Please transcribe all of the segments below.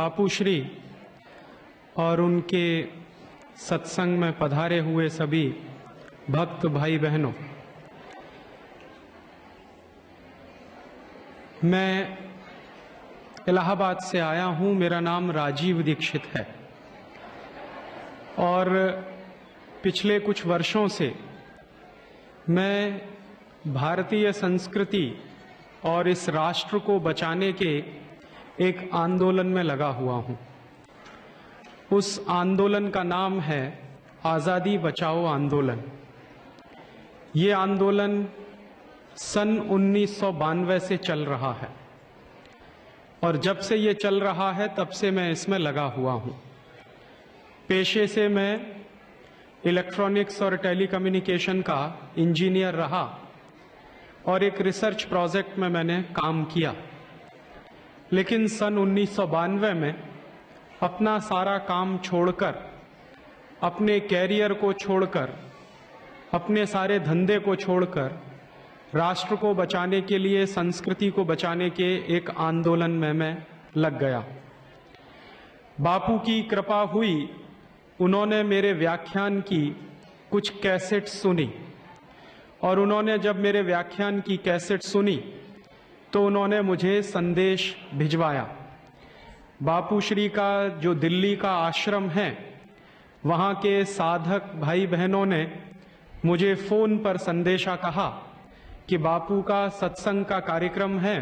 बापूश्री और उनके सत्संग में पधारे हुए सभी भक्त भाई बहनों, मैं इलाहाबाद से आया हूं। मेरा नाम राजीव दीक्षित है और पिछले कुछ वर्षों से मैं भारतीय संस्कृति और इस राष्ट्र को बचाने के एक आंदोलन में लगा हुआ हूं। उस आंदोलन का नाम है आज़ादी बचाओ आंदोलन। ये आंदोलन सन 1992 से चल रहा है और जब से ये चल रहा है तब से मैं इसमें लगा हुआ हूं। पेशे से मैं इलेक्ट्रॉनिक्स और टेलीकम्युनिकेशन का इंजीनियर रहा और एक रिसर्च प्रोजेक्ट में मैंने काम किया, लेकिन सन 1992 में अपना सारा काम छोड़कर, अपने कैरियर को छोड़कर, अपने सारे धंधे को छोड़कर राष्ट्र को बचाने के लिए, संस्कृति को बचाने के एक आंदोलन में मैं लग गया। बापू की कृपा हुई, उन्होंने मेरे व्याख्यान की कुछ कैसेट सुनी और उन्होंने जब मेरे व्याख्यान की कैसेट सुनी तो उन्होंने मुझे संदेश भिजवाया। बापूश्री का जो दिल्ली का आश्रम है, वहाँ के साधक भाई बहनों ने मुझे फ़ोन पर संदेशा कहा कि बापू का सत्संग का कार्यक्रम है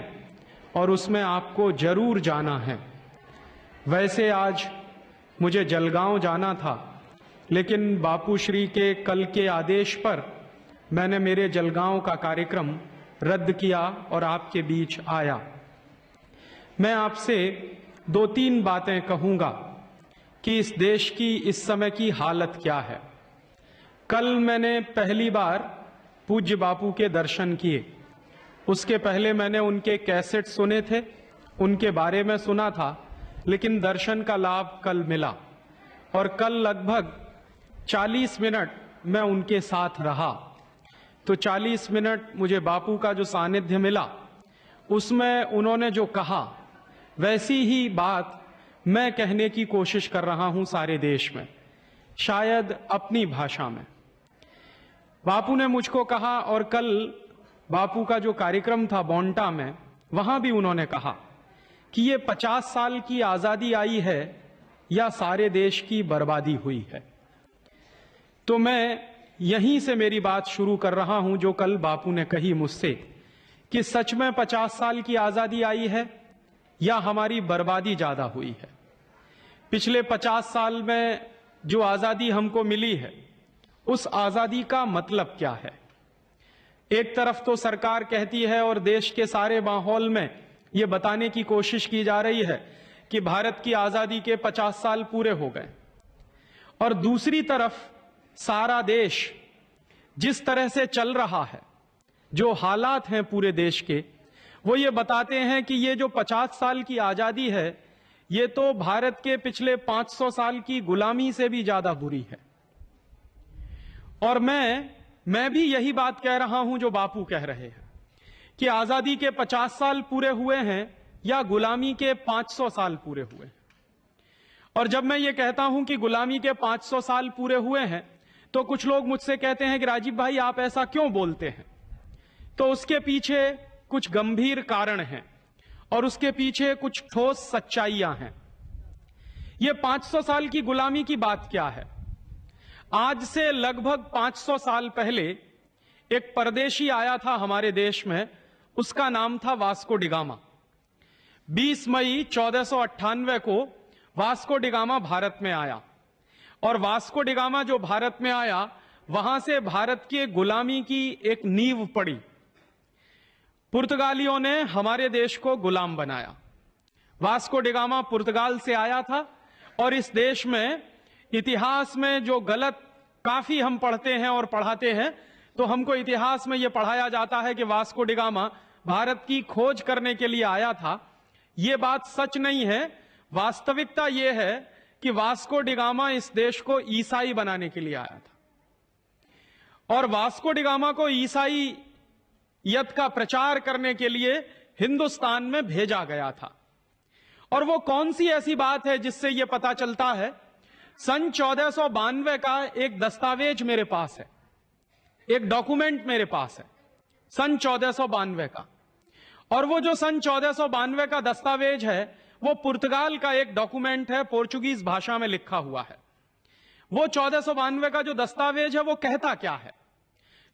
और उसमें आपको जरूर जाना है। वैसे आज मुझे जलगांव जाना था, लेकिन बापूश्री के कल के आदेश पर मैंने मेरे जलगांव का कार्यक्रम रद्द किया और आपके बीच आया। मैं आपसे 2-3 बातें कहूंगा कि इस देश की इस समय की हालत क्या है। कल मैंने पहली बार पूज्य बापू के दर्शन किए। उसके पहले मैंने उनके कैसेट सुने थे, उनके बारे में सुना था, लेकिन दर्शन का लाभ कल मिला और कल लगभग 40 मिनट मैं उनके साथ रहा। तो 40 मिनट मुझे बापू का जो सानिध्य मिला, उसमें उन्होंने जो कहा वैसी ही बात मैं कहने की कोशिश कर रहा हूं सारे देश में, शायद अपनी भाषा में। बापू ने मुझको कहा, और कल बापू का जो कार्यक्रम था बोंटा में, वहां भी उन्होंने कहा कि ये 50 साल की आजादी आई है या सारे देश की बर्बादी हुई है। तो मैं यहीं से मेरी बात शुरू कर रहा हूं जो कल बापू ने कही मुझसे कि सच में 50 साल की आजादी आई है या हमारी बर्बादी ज्यादा हुई है। पिछले 50 साल में जो आजादी हमको मिली है, उस आजादी का मतलब क्या है? एक तरफ तो सरकार कहती है और देश के सारे माहौल में यह बताने की कोशिश की जा रही है कि भारत की आजादी के 50 साल पूरे हो गए, और दूसरी तरफ सारा देश जिस तरह से चल रहा है, जो हालात हैं पूरे देश के, वो ये बताते हैं कि ये जो 50 साल की आजादी है, ये तो भारत के पिछले 500 साल की गुलामी से भी ज्यादा बुरी है। और मैं भी यही बात कह रहा हूं जो बापू कह रहे हैं कि आजादी के 50 साल पूरे हुए हैं या गुलामी के 500 साल पूरे हुए हैं। और जब मैं ये कहता हूं कि गुलामी के 500 साल पूरे हुए हैं, तो कुछ लोग मुझसे कहते हैं कि राजीव भाई आप ऐसा क्यों बोलते हैं? तो उसके पीछे कुछ गंभीर कारण हैं और उसके पीछे कुछ ठोस सच्चाइयां हैं। ये 500 साल की गुलामी की बात क्या है? आज से लगभग 500 साल पहले एक परदेशी आया था हमारे देश में, उसका नाम था वास्को डिगामा। 20 मई 1498 को वास्को डिगामा भारत में आया, और वास्को डिगामा जो भारत में आया, वहां से भारत की गुलामी की एक नींव पड़ी। पुर्तगालियों ने हमारे देश को गुलाम बनाया। वास्को डिगामा पुर्तगाल से आया था, और इस देश में इतिहास में जो गलत काफी हम पढ़ते हैं और पढ़ाते हैं, तो हमको इतिहास में यह पढ़ाया जाता है कि वास्को डिगामा भारत की खोज करने के लिए आया था। यह बात सच नहीं है। वास्तविकता यह है कि वास्को डिगामा इस देश को ईसाई बनाने के लिए आया था, और वास्को डिगामा को ईसाईयत का प्रचार करने के लिए हिंदुस्तान में भेजा गया था। और वो कौन सी ऐसी बात है जिससे यह पता चलता है? सन 1492 का एक दस्तावेज मेरे पास है, एक डॉक्यूमेंट मेरे पास है सन 1492 का। और वो जो सन 1492 का दस्तावेज है वो पुर्तगाल का एक डॉक्यूमेंट है, पोर्चुगीज भाषा में लिखा हुआ है। वो 1492 का जो दस्तावेज है वो कहता क्या है?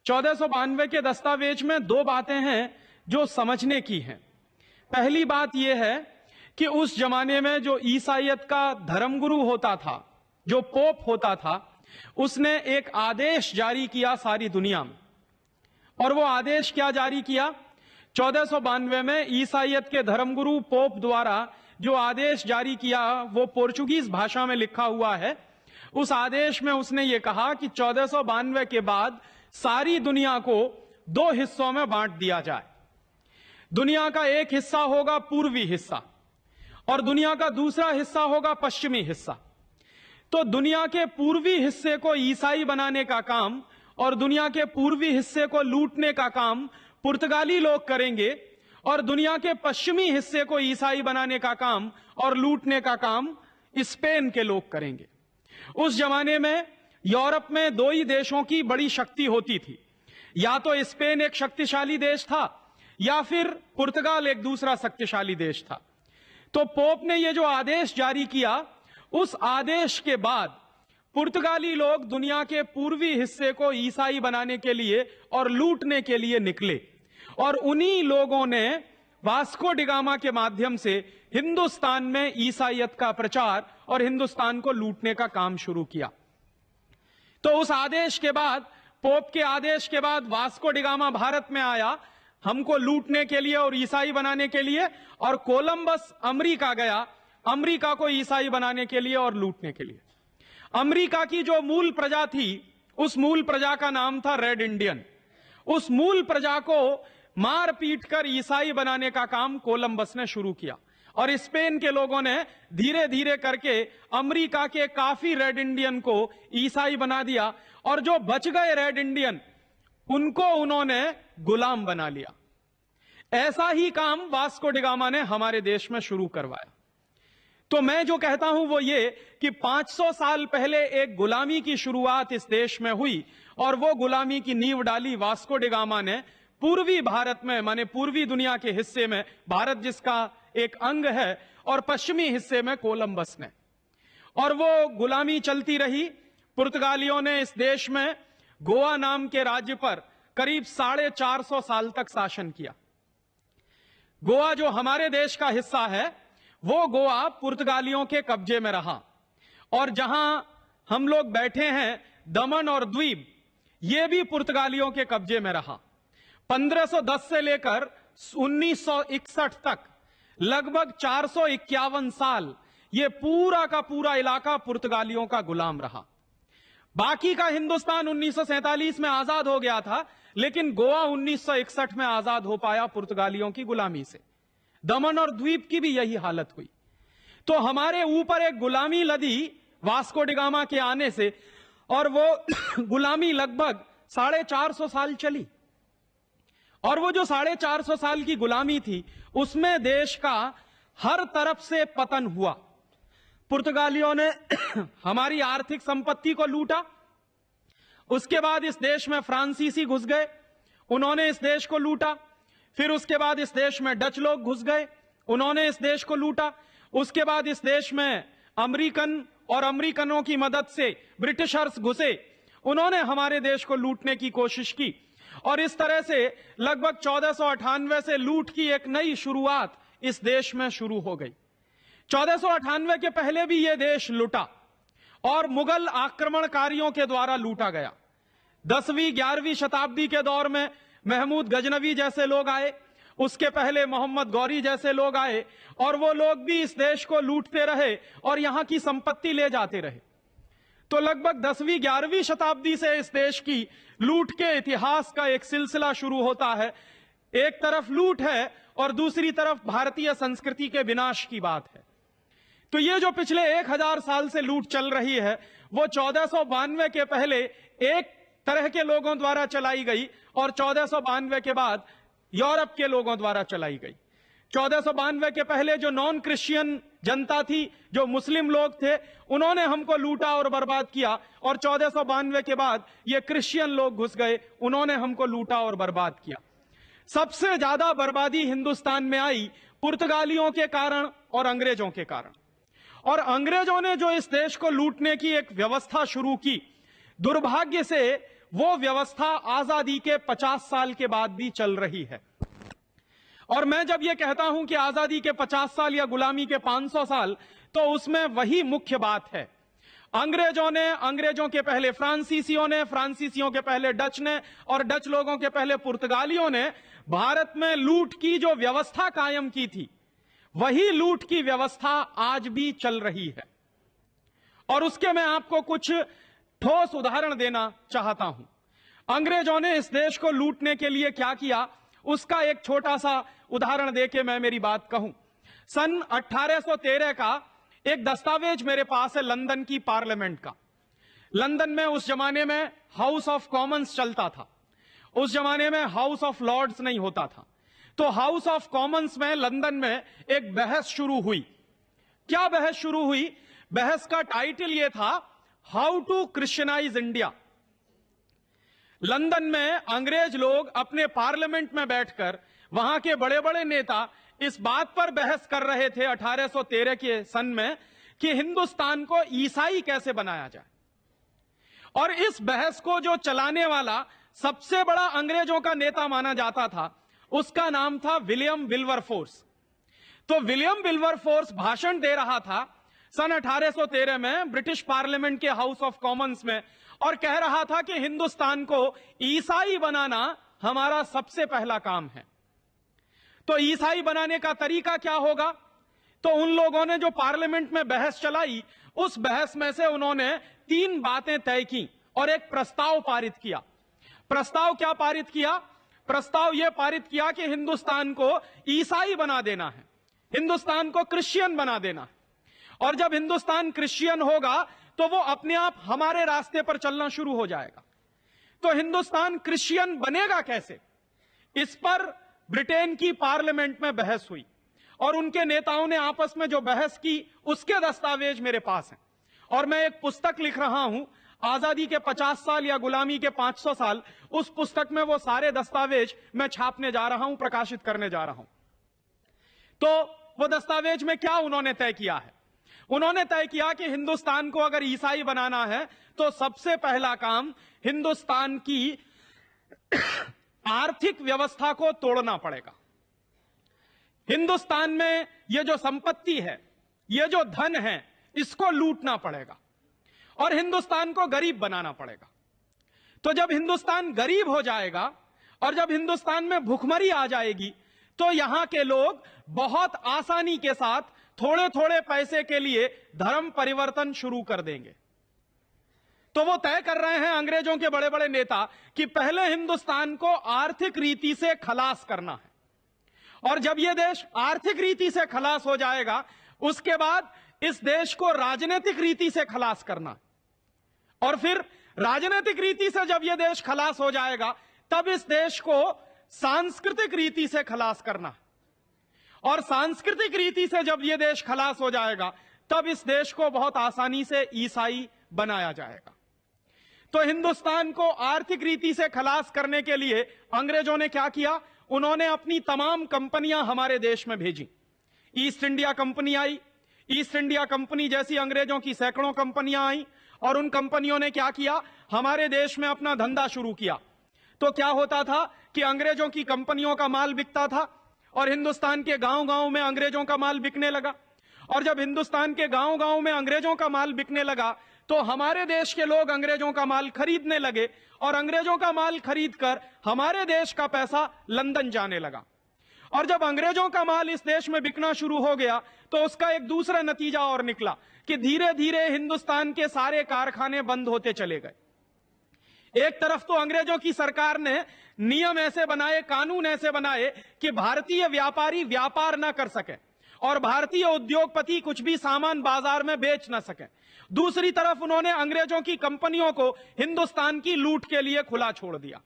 1492 के दस्तावेज में दो बातें हैं जो समझने की हैं। पहली बात यह है कि उस जमाने में जो ईसाईयत का धर्मगुरु होता था, जो पोप होता था, उसने एक आदेश जारी किया सारी दुनिया में। और वो आदेश क्या जारी किया? 1492 में ईसाईयत के धर्मगुरु पोप द्वारा जो आदेश जारी किया वो पोर्चुगीज भाषा में लिखा हुआ है। उस आदेश में उसने ये कहा कि 1492 के बाद सारी दुनिया को दो हिस्सों में बांट दिया जाए। दुनिया का एक हिस्सा होगा पूर्वी हिस्सा और दुनिया का दूसरा हिस्सा होगा पश्चिमी हिस्सा। तो दुनिया के पूर्वी हिस्से को ईसाई बनाने का काम और दुनिया के पूर्वी हिस्से को लूटने का काम पुर्तगाली लोग करेंगे और दुनिया के पश्चिमी हिस्से को ईसाई बनाने का काम और लूटने का काम स्पेन के लोग करेंगे। उस जमाने में यूरोप में दो ही देशों की बड़ी शक्ति होती थी, या तो स्पेन एक शक्तिशाली देश था या फिर पुर्तगाल एक दूसरा शक्तिशाली देश था। तो पोप ने यह जो आदेश जारी किया, उस आदेश के बाद पुर्तगाली लोग दुनिया के पूर्वी हिस्से को ईसाई बनाने के लिए और लूटने के लिए निकले और उन्हीं लोगों ने वास्को डिगामा के माध्यम से हिंदुस्तान में ईसाईयत का प्रचार और हिंदुस्तान को लूटने का काम शुरू किया। तो उस आदेश के बाद, पोप के आदेश के बाद वास्को डिगामा भारत में आया हमको लूटने के लिए और ईसाई बनाने के लिए, और कोलंबस अमेरिका गया अमेरिका को ईसाई बनाने के लिए और लूटने के लिए। अमेरिका की जो मूल प्रजा थी, उस मूल प्रजा का नाम था रेड इंडियन। उस मूल प्रजा को मार पीट कर ईसाई बनाने का काम कोलंबस ने शुरू किया और स्पेन के लोगों ने धीरे धीरे करके अमेरिका के काफी रेड इंडियन को ईसाई बना दिया और जो बच गए रेड इंडियन उनको उन्होंने गुलाम बना लिया। ऐसा ही काम वास्को डिगामा ने हमारे देश में शुरू करवाया। तो मैं जो कहता हूं वो ये कि 500 साल पहले एक गुलामी की शुरुआत इस देश में हुई और वो गुलामी की नींव डाली वास्को डिगामा ने पूर्वी भारत में, माने पूर्वी दुनिया के हिस्से में, भारत जिसका एक अंग है, और पश्चिमी हिस्से में कोलंबस ने। और वो गुलामी चलती रही। पुर्तगालियों ने इस देश में गोवा नाम के राज्य पर करीब 450 साल तक शासन किया। गोवा जो हमारे देश का हिस्सा है वो गोवा पुर्तगालियों के कब्जे में रहा। और जहां हम लोग बैठे हैं दमन और द्वीप, ये भी पुर्तगालियों के कब्जे में रहा। 1510 से लेकर 1961 तक लगभग 451 साल ये पूरा का पूरा इलाका पुर्तगालियों का गुलाम रहा। बाकी का हिंदुस्तान 1947 में आजाद हो गया था, लेकिन गोवा 1961 में आजाद हो पाया पुर्तगालियों की गुलामी से। दमन और द्वीप की भी यही हालत हुई। तो हमारे ऊपर एक गुलामी लदी वास्को डिगामा के आने से, और वो गुलामी लगभग 450 साल चली। और वो जो 450 साल की गुलामी थी उसमें देश का हर तरफ से पतन हुआ। पुर्तगालियों ने हमारी आर्थिक संपत्ति को लूटा। उसके बाद इस देश में फ्रांसीसी घुस गए, उन्होंने इस देश को लूटा। फिर उसके बाद इस देश में डच लोग घुस गए, उन्होंने इस देश को लूटा। उसके बाद इस देश में अमेरिकन और अमेरिकनों की मदद से ब्रिटिशर्स घुसे, उन्होंने हमारे देश को लूटने की कोशिश की। और इस तरह से लगभग 1498 से लूट की एक नई शुरुआत इस देश में शुरू हो गई। 1498 के पहले भी यह देश लूटा और मुगल आक्रमणकारियों के द्वारा लूटा गया। 10वीं 11वीं शताब्दी के दौर में महमूद गजनवी जैसे लोग आए, उसके पहले मोहम्मद गौरी जैसे लोग आए, और वो लोग भी इस देश को लूटते रहे और यहां की संपत्ति ले जाते रहे। तो लगभग 10वीं 11वीं शताब्दी से इस देश की लूट के इतिहास का एक सिलसिला शुरू होता है। एक तरफ लूट है और दूसरी तरफ भारतीय संस्कृति के विनाश की बात है। तो ये जो पिछले 1000 साल से लूट चल रही है वो 1492 के पहले एक तरह के लोगों द्वारा चलाई गई और 1492 के बाद यूरोप के लोगों द्वारा चलाई गई। 1492 के पहले जो नॉन क्रिश्चियन जनता थी, जो मुस्लिम लोग थे, उन्होंने हमको लूटा और बर्बाद किया। और 1492 के बाद ये क्रिश्चियन लोग घुस गए, उन्होंने हमको लूटा और बर्बाद किया। सबसे ज्यादा बर्बादी हिंदुस्तान में आई पुर्तगालियों के कारण और अंग्रेजों के कारण। और अंग्रेजों ने जो इस देश को लूटने की एक व्यवस्था शुरू की, दुर्भाग्य से वो व्यवस्था आजादी के 50 साल के बाद भी चल रही है। और मैं जब ये कहता हूं कि आजादी के 50 साल या गुलामी के 500 साल, तो उसमें वही मुख्य बात है। अंग्रेजों ने, अंग्रेजों के पहले फ्रांसीसियों ने, फ्रांसीसियों के पहले डच ने, और डच लोगों के पहले पुर्तगालियों ने भारत में लूट की जो व्यवस्था कायम की थी, वही लूट की व्यवस्था आज भी चल रही है। और उसके मैं आपको कुछ ठोस उदाहरण देना चाहता हूं। अंग्रेजों ने इस देश को लूटने के लिए क्या किया, उसका एक छोटा सा उदाहरण देके मैं मेरी बात कहूं। सन 1813 का एक दस्तावेज मेरे पास है, लंदन की पार्लियामेंट का। लंदन में उस जमाने में हाउस ऑफ कॉमन्स चलता था, उस जमाने में हाउस ऑफ लॉर्ड्स नहीं होता था। तो हाउस ऑफ कॉमन्स में लंदन में एक बहस शुरू हुई। क्या बहस शुरू हुई? बहस का टाइटल यह था, how to Christianize India. London में अंग्रेज लोग अपने पार्लियामेंट में बैठकर, वहां के बड़े बड़े नेता इस बात पर बहस कर रहे थे 1813 के सन में कि हिंदुस्तान को ईसाई कैसे बनाया जाए। और इस बहस को जो चलाने वाला सबसे बड़ा अंग्रेजों का नेता माना जाता था, उसका नाम था विलियम विल्बरफोर्स। तो विलियम विल्बरफोर्स भाषण दे रहा था सन 1813 में ब्रिटिश पार्लियामेंट के हाउस ऑफ कॉमन्स में, और कह रहा था कि हिंदुस्तान को ईसाई बनाना हमारा सबसे पहला काम है। तो ईसाई बनाने का तरीका क्या होगा? तो उन लोगों ने जो पार्लियामेंट में बहस चलाई, उस बहस में से उन्होंने 3 बातें तय की और एक प्रस्ताव पारित किया। प्रस्ताव क्या पारित किया? प्रस्ताव यह पारित किया कि हिंदुस्तान को ईसाई बना देना है, हिंदुस्तान को क्रिश्चियन बना देना है। और जब हिंदुस्तान क्रिश्चियन होगा तो वो अपने आप हमारे रास्ते पर चलना शुरू हो जाएगा। तो हिंदुस्तान क्रिश्चियन बनेगा कैसे? इस पर ब्रिटेन की पार्लियामेंट में बहस हुई, और उनके नेताओं ने आपस में जो बहस की, उसके दस्तावेज मेरे पास हैं। और मैं एक पुस्तक लिख रहा हूं, आजादी के 50 साल या गुलामी के 500 साल। उस पुस्तक में वो सारे दस्तावेज मैं छापने जा रहा हूं, प्रकाशित करने जा रहा हूं। तो वो दस्तावेज में क्या उन्होंने तय किया है? उन्होंने तय किया कि हिंदुस्तान को अगर ईसाई बनाना है तो सबसे पहला काम हिंदुस्तान की आर्थिक व्यवस्था को तोड़ना पड़ेगा। हिंदुस्तान में ये जो संपत्ति है, ये जो धन है, इसको लूटना पड़ेगा और हिंदुस्तान को गरीब बनाना पड़ेगा। तो जब हिंदुस्तान गरीब हो जाएगा और जब हिंदुस्तान में भुखमरी आ जाएगी, तो यहां के लोग बहुत आसानी के साथ थोड़े थोड़े पैसे के लिए धर्म परिवर्तन शुरू कर देंगे। तो वो तय कर रहे हैं अंग्रेजों के बड़े बड़े नेता कि पहले हिंदुस्तान को आर्थिक रीति से खलास करना है, और जब यह देश आर्थिक रीति से खलास हो जाएगा, उसके बाद इस देश को राजनीतिक रीति से खलास करना, और फिर राजनीतिक रीति से जब यह देश खलास हो जाएगा, तब इस देश को सांस्कृतिक रीति से खलास करना, और सांस्कृतिक रीति से जब यह देश खलास हो जाएगा, तब इस देश को बहुत आसानी से ईसाई बनाया जाएगा। तो हिंदुस्तान को आर्थिक रीति से खलास करने के लिए अंग्रेजों ने क्या किया? उन्होंने अपनी तमाम कंपनियां हमारे देश में भेजी। ईस्ट इंडिया कंपनी आई, ईस्ट इंडिया कंपनी जैसी अंग्रेजों की सैकड़ों कंपनियां आई, और उन कंपनियों ने क्या किया? हमारे देश में अपना धंधा शुरू किया। तो क्या होता था कि अंग्रेजों की कंपनियों का माल बिकता था और हिंदुस्तान के गांव-गांव में अंग्रेजों का माल बिकने लगा, और जब हिंदुस्तान के गांव-गांव में अंग्रेजों का माल बिकने लगा, तो हमारे देश के लोग अंग्रेजों का माल खरीदने लगे, और अंग्रेजों का माल खरीदकर हमारे देश का पैसा लंदन जाने लगा। और जब अंग्रेजों का माल इस देश में बिकना शुरू हो गया, तो उसका एक दूसरा नतीजा और निकला कि धीरे धीरे हिंदुस्तान के सारे कारखाने बंद होते चले गए। एक तरफ तो अंग्रेजों की सरकार ने नियम ऐसे बनाए, कानून ऐसे बनाए कि भारतीय व्यापारी व्यापार ना कर सके और भारतीय उद्योगपति कुछ भी सामान बाजार में बेच ना सके। दूसरी तरफ उन्होंने अंग्रेजों की कंपनियों को हिंदुस्तान की लूट के लिए खुला छोड़ दिया।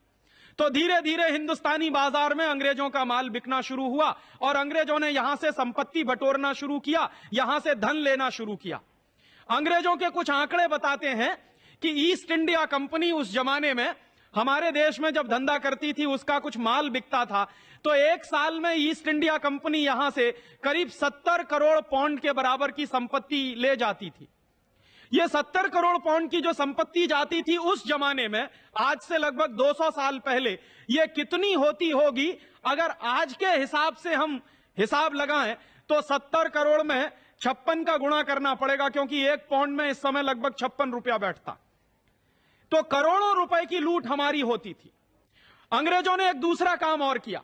तो धीरे धीरे हिंदुस्तानी बाजार में अंग्रेजों का माल बिकना शुरू हुआ और अंग्रेजों ने यहां से संपत्ति बटोरना शुरू किया, यहां से धन लेना शुरू किया। अंग्रेजों के कुछ आंकड़े बताते हैं कि ईस्ट इंडिया कंपनी उस जमाने में हमारे देश में जब धंधा करती थी, उसका कुछ माल बिकता था, तो एक साल में ईस्ट इंडिया कंपनी यहां से करीब 70 करोड़ पाउंड के बराबर की संपत्ति ले जाती थी। ये 70 करोड़ पाउंड की जो संपत्ति जाती थी उस जमाने में, आज से लगभग 200 साल पहले, ये कितनी होती होगी? अगर आज के हिसाब से हम हिसाब लगाएं तो 70 करोड़ में 56 का गुणा करना पड़ेगा, क्योंकि एक पाउंड में इस समय लगभग 56 रुपया बैठता। तो करोड़ों रुपए की लूट हमारी होती थी। अंग्रेजों ने एक दूसरा काम और किया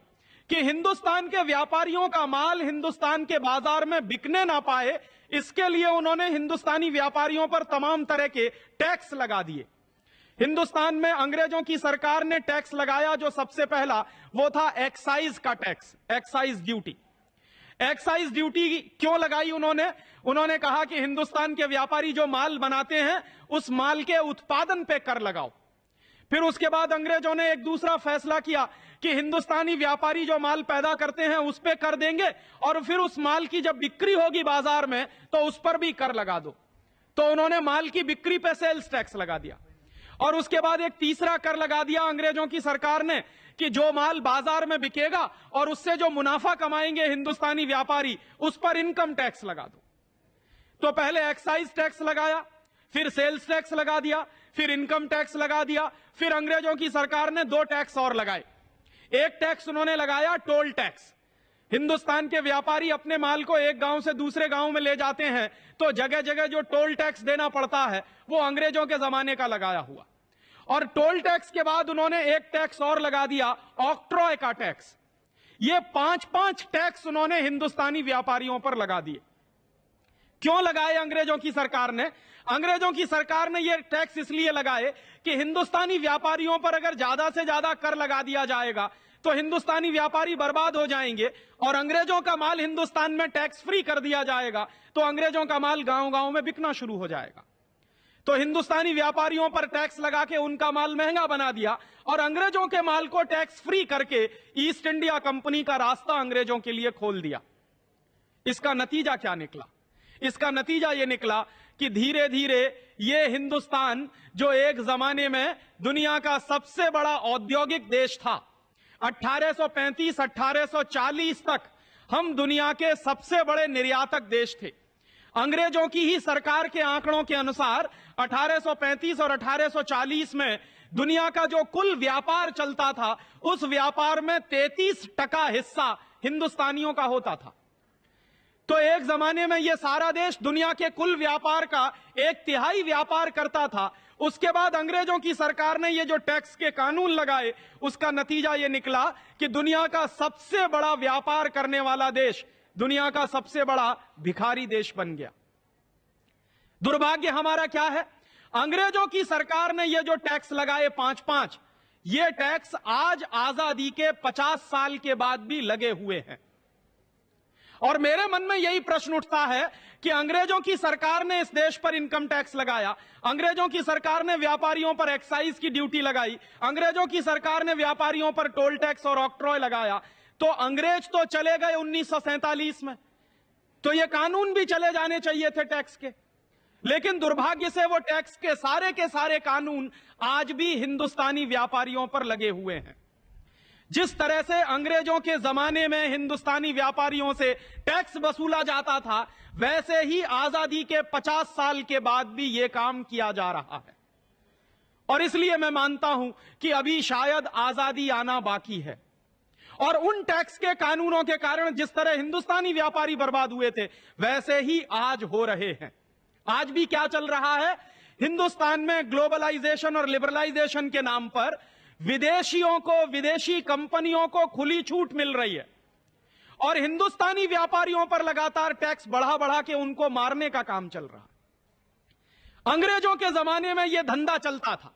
कि हिंदुस्तान के व्यापारियों का माल हिंदुस्तान के बाजार में बिकने ना पाए, इसके लिए उन्होंने हिंदुस्तानी व्यापारियों पर तमाम तरह के टैक्स लगा दिए। हिंदुस्तान में अंग्रेजों की सरकार ने टैक्स लगाया, जो सबसे पहला वो था एक्साइज का tax, excise duty. Excise duty क्यों लगाई उन्होंने कहा कि हिंदुस्तान के व्यापारी जो माल बनाते हैं उस माल के उत्पादन पे कर लगाओ। फिर उसके बाद अंग्रेजों ने एक दूसरा फैसला किया कि हिंदुस्तानी व्यापारी जो माल पैदा करते हैं उस पे कर देंगे, और फिर उस माल की जब बिक्री होगी बाजार में तो उस पर भी कर लगा दो। तो उन्होंने माल की बिक्री पे सेल्स टैक्स लगा दिया। और उसके बाद एक तीसरा कर लगा दिया अंग्रेजों की सरकार ने कि जो माल बाजार में बिकेगा और उससे जो मुनाफा कमाएंगे हिंदुस्तानी व्यापारी, उस पर इनकम टैक्स लगा दो। तो पहले एक्साइज टैक्स लगाया, फिर सेल्स टैक्स लगा दिया, फिर इनकम टैक्स लगा दिया। फिर अंग्रेजों की सरकार ने 2 टैक्स और लगाए। एक टैक्स उन्होंने लगाया टोल टैक्स। हिंदुस्तान के व्यापारी अपने माल को एक गांव से दूसरे गांव में ले जाते हैं, तो जगह जगह जो टोल टैक्स देना पड़ता है वो अंग्रेजों के जमाने का लगाया हुआ। और टोल टैक्स के बाद उन्होंने एक टैक्स और लगा दिया, ऑक्ट्रॉय का टैक्स। ये 5-5 टैक्स उन्होंने हिंदुस्तानी व्यापारियों पर लगा दिए। क्यों लगाए अंग्रेजों की सरकार ने? अंग्रेजों की सरकार ने ये टैक्स इसलिए लगाए कि हिंदुस्तानी व्यापारियों पर अगर ज्यादा से ज्यादा कर लगा दिया जाएगा तो हिंदुस्तानी व्यापारी बर्बाद हो जाएंगे, और अंग्रेजों का माल हिंदुस्तान में टैक्स फ्री कर दिया जाएगा तो अंग्रेजों का माल गांव गांव में बिकना शुरू हो जाएगा। तो हिंदुस्तानी व्यापारियों पर टैक्स लगा के उनका माल महंगा बना दिया, और अंग्रेजों के माल को टैक्स फ्री करके ईस्ट इंडिया कंपनी का रास्ता अंग्रेजों के लिए खोल दिया। इसका नतीजा क्या निकला? इसका नतीजा यह निकला कि धीरे धीरे ये हिंदुस्तान, जो एक जमाने में दुनिया का सबसे बड़ा औद्योगिक देश था, 1835-1840 तक हम दुनिया के सबसे बड़े निर्यातक देश थे। अंग्रेजों की ही सरकार के आंकड़ों के अनुसार 1835 और 1840 में दुनिया का जो कुल व्यापार चलता था, उस व्यापार में 33% हिस्सा हिंदुस्तानियों का होता था। तो एक जमाने में यह सारा देश दुनिया के कुल व्यापार का 1/3 व्यापार करता था। उसके बाद अंग्रेजों की सरकार ने ये जो टैक्स के कानून लगाए, उसका नतीजा यह निकला कि दुनिया का सबसे बड़ा व्यापार करने वाला देश दुनिया का सबसे बड़ा भिखारी देश बन गया। दुर्भाग्य हमारा क्या है? अंग्रेजों की सरकार ने ये जो टैक्स लगाए 5-5, ये टैक्स आज आजादी के 50 साल के बाद भी लगे हुए हैं। और मेरे मन में यही प्रश्न उठता है कि अंग्रेजों की सरकार ने इस देश पर इनकम टैक्स लगाया, अंग्रेजों की सरकार ने व्यापारियों पर एक्साइज की ड्यूटी लगाई, अंग्रेजों की सरकार ने व्यापारियों पर टोल टैक्स और ऑक्ट्रॉय लगाया, तो अंग्रेज तो चले गए 1947 में, तो ये कानून भी चले जाने चाहिए थे टैक्स के। लेकिन दुर्भाग्य से वो टैक्स के सारे कानून आज भी हिंदुस्तानी व्यापारियों पर लगे हुए हैं। जिस तरह से अंग्रेजों के जमाने में हिंदुस्तानी व्यापारियों से टैक्स वसूला जाता था, वैसे ही आजादी के 50 साल के बाद भी यह काम किया जा रहा है। और इसलिए मैं मानता हूं कि अभी शायद आजादी आना बाकी है। और उन टैक्स के कानूनों के कारण जिस तरह हिंदुस्तानी व्यापारी बर्बाद हुए थे, वैसे ही आज हो रहे हैं। आज भी क्या चल रहा है? हिंदुस्तान में ग्लोबलाइजेशन और लिबरलाइजेशन के नाम पर विदेशियों को, विदेशी कंपनियों को खुली छूट मिल रही है, और हिंदुस्तानी व्यापारियों पर लगातार टैक्स बढ़ा बढ़ा के उनको मारने का काम चल रहा है। अंग्रेजों के जमाने में यह धंधा चलता था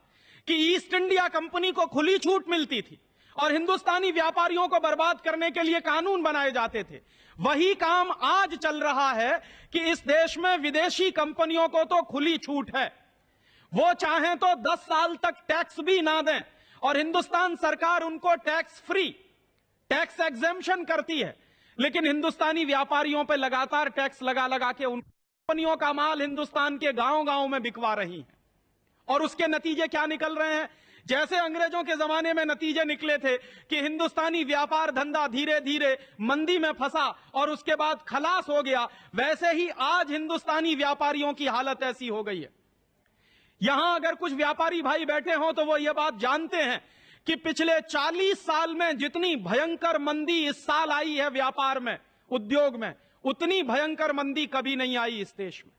कि ईस्ट इंडिया कंपनी को खुली छूट मिलती थी और हिंदुस्तानी व्यापारियों को बर्बाद करने के लिए कानून बनाए जाते थे। वही काम आज चल रहा है कि इस देश में विदेशी कंपनियों को तो खुली छूट है, वो चाहें तो 10 साल तक टैक्स भी ना दें और हिंदुस्तान सरकार उनको टैक्स फ्री, टैक्स एग्जेम्पशन करती है, लेकिन हिंदुस्तानी व्यापारियों पर लगातार टैक्स लगा लगा के उन कंपनियों का माल हिंदुस्तान के गांव गांव में बिकवा रही है। और उसके नतीजे क्या निकल रहे हैं? जैसे अंग्रेजों के जमाने में नतीजे निकले थे कि हिंदुस्तानी व्यापार धंधा धीरे धीरे मंदी में फंसा और उसके बाद खलास हो गया, वैसे ही आज हिंदुस्तानी व्यापारियों की हालत ऐसी हो गई है। यहां अगर कुछ व्यापारी भाई बैठे हों तो वो ये बात जानते हैं कि पिछले 40 साल में जितनी भयंकर मंदी इस साल आई है व्यापार में, उद्योग में, उतनी भयंकर मंदी कभी नहीं आई इस देश में।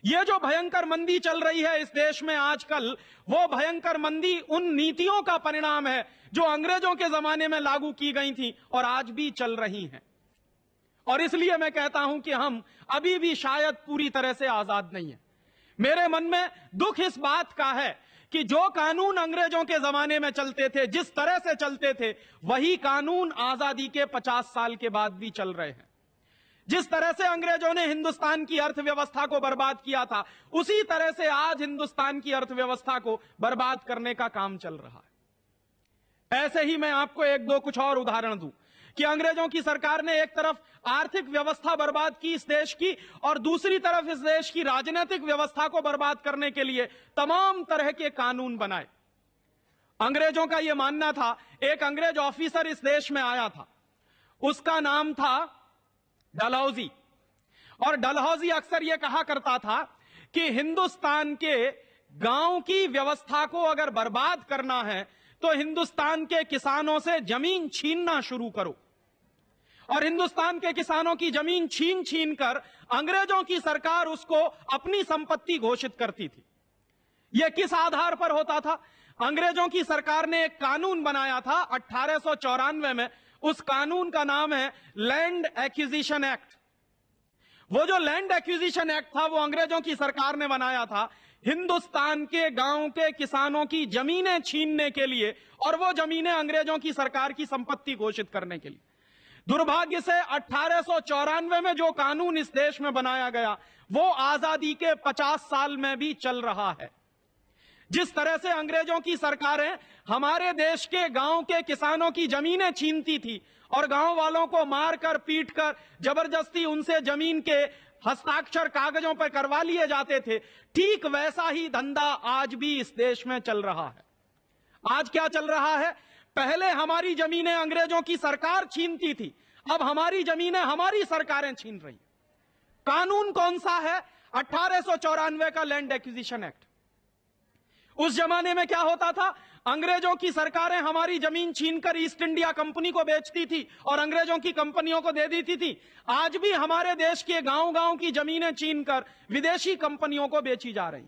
यह जो भयंकर मंदी चल रही है इस देश में आजकल, वो भयंकर मंदी उन नीतियों का परिणाम है जो अंग्रेजों के जमाने में लागू की गई थी और आज भी चल रही हैं। और इसलिए मैं कहता हूं कि हम अभी भी शायद पूरी तरह से आजाद नहीं हैं। मेरे मन में दुख इस बात का है कि जो कानून अंग्रेजों के जमाने में चलते थे, जिस तरह से चलते थे, वही कानून आजादी के 50 साल के बाद भी चल रहे हैं। जिस तरह से अंग्रेजों ने हिंदुस्तान की अर्थव्यवस्था को बर्बाद किया था, उसी तरह से आज हिंदुस्तान की अर्थव्यवस्था को बर्बाद करने का काम चल रहा है। ऐसे ही मैं आपको एक दो कुछ और उदाहरण दूं कि अंग्रेजों की सरकार ने एक तरफ आर्थिक व्यवस्था बर्बाद की इस देश की, और दूसरी तरफ इस देश की राजनीतिक व्यवस्था को बर्बाद करने के लिए तमाम तरह के कानून बनाए। अंग्रेजों का यह मानना था, एक अंग्रेज ऑफिसर इस देश में आया था, उसका नाम था डलहौजी, और डलहौजी अक्सर यह कहा करता था कि हिंदुस्तान के गांव की व्यवस्था को अगर बर्बाद करना है तो हिंदुस्तान के किसानों से जमीन छीनना शुरू करो। और हिंदुस्तान के किसानों की जमीन छीन छीन कर अंग्रेजों की सरकार उसको अपनी संपत्ति घोषित करती थी। यह किस आधार पर होता था? अंग्रेजों की सरकार ने एक कानून बनाया था 1894 में, उस कानून का नाम है लैंड एक्विजिशन एक्ट। वो जो लैंड एक्विजिशन एक्ट था वो अंग्रेजों की सरकार ने बनाया था हिंदुस्तान के गांव के किसानों की जमीनें छीनने के लिए, और वो जमीनें अंग्रेजों की सरकार की संपत्ति घोषित करने के लिए। दुर्भाग्य से 1894 में जो कानून इस देश में बनाया गया वो आजादी के 50 साल में भी चल रहा है। जिस तरह से अंग्रेजों की सरकारें हमारे देश के गांव के किसानों की जमीनें छीनती थी और गांव वालों को मारकर पीटकर जबरदस्ती उनसे जमीन के हस्ताक्षर कागजों पर करवा लिए जाते थे, ठीक वैसा ही धंधा आज भी इस देश में चल रहा है। आज क्या चल रहा है? पहले हमारी जमीनें अंग्रेजों की सरकार छीनती थी, अब हमारी जमीनें हमारी सरकारें छीन रही। कानून कौन सा है? 1894 का लैंड एक्विजिशन एक्ट। उस जमाने में क्या होता था? अंग्रेजों की सरकारें हमारी जमीन छीनकर ईस्ट इंडिया कंपनी को बेचती थी और अंग्रेजों की कंपनियों को दे देती थी। आज भी हमारे देश के गांव गांव की जमीनें छीनकर विदेशी कंपनियों को बेची जा रही।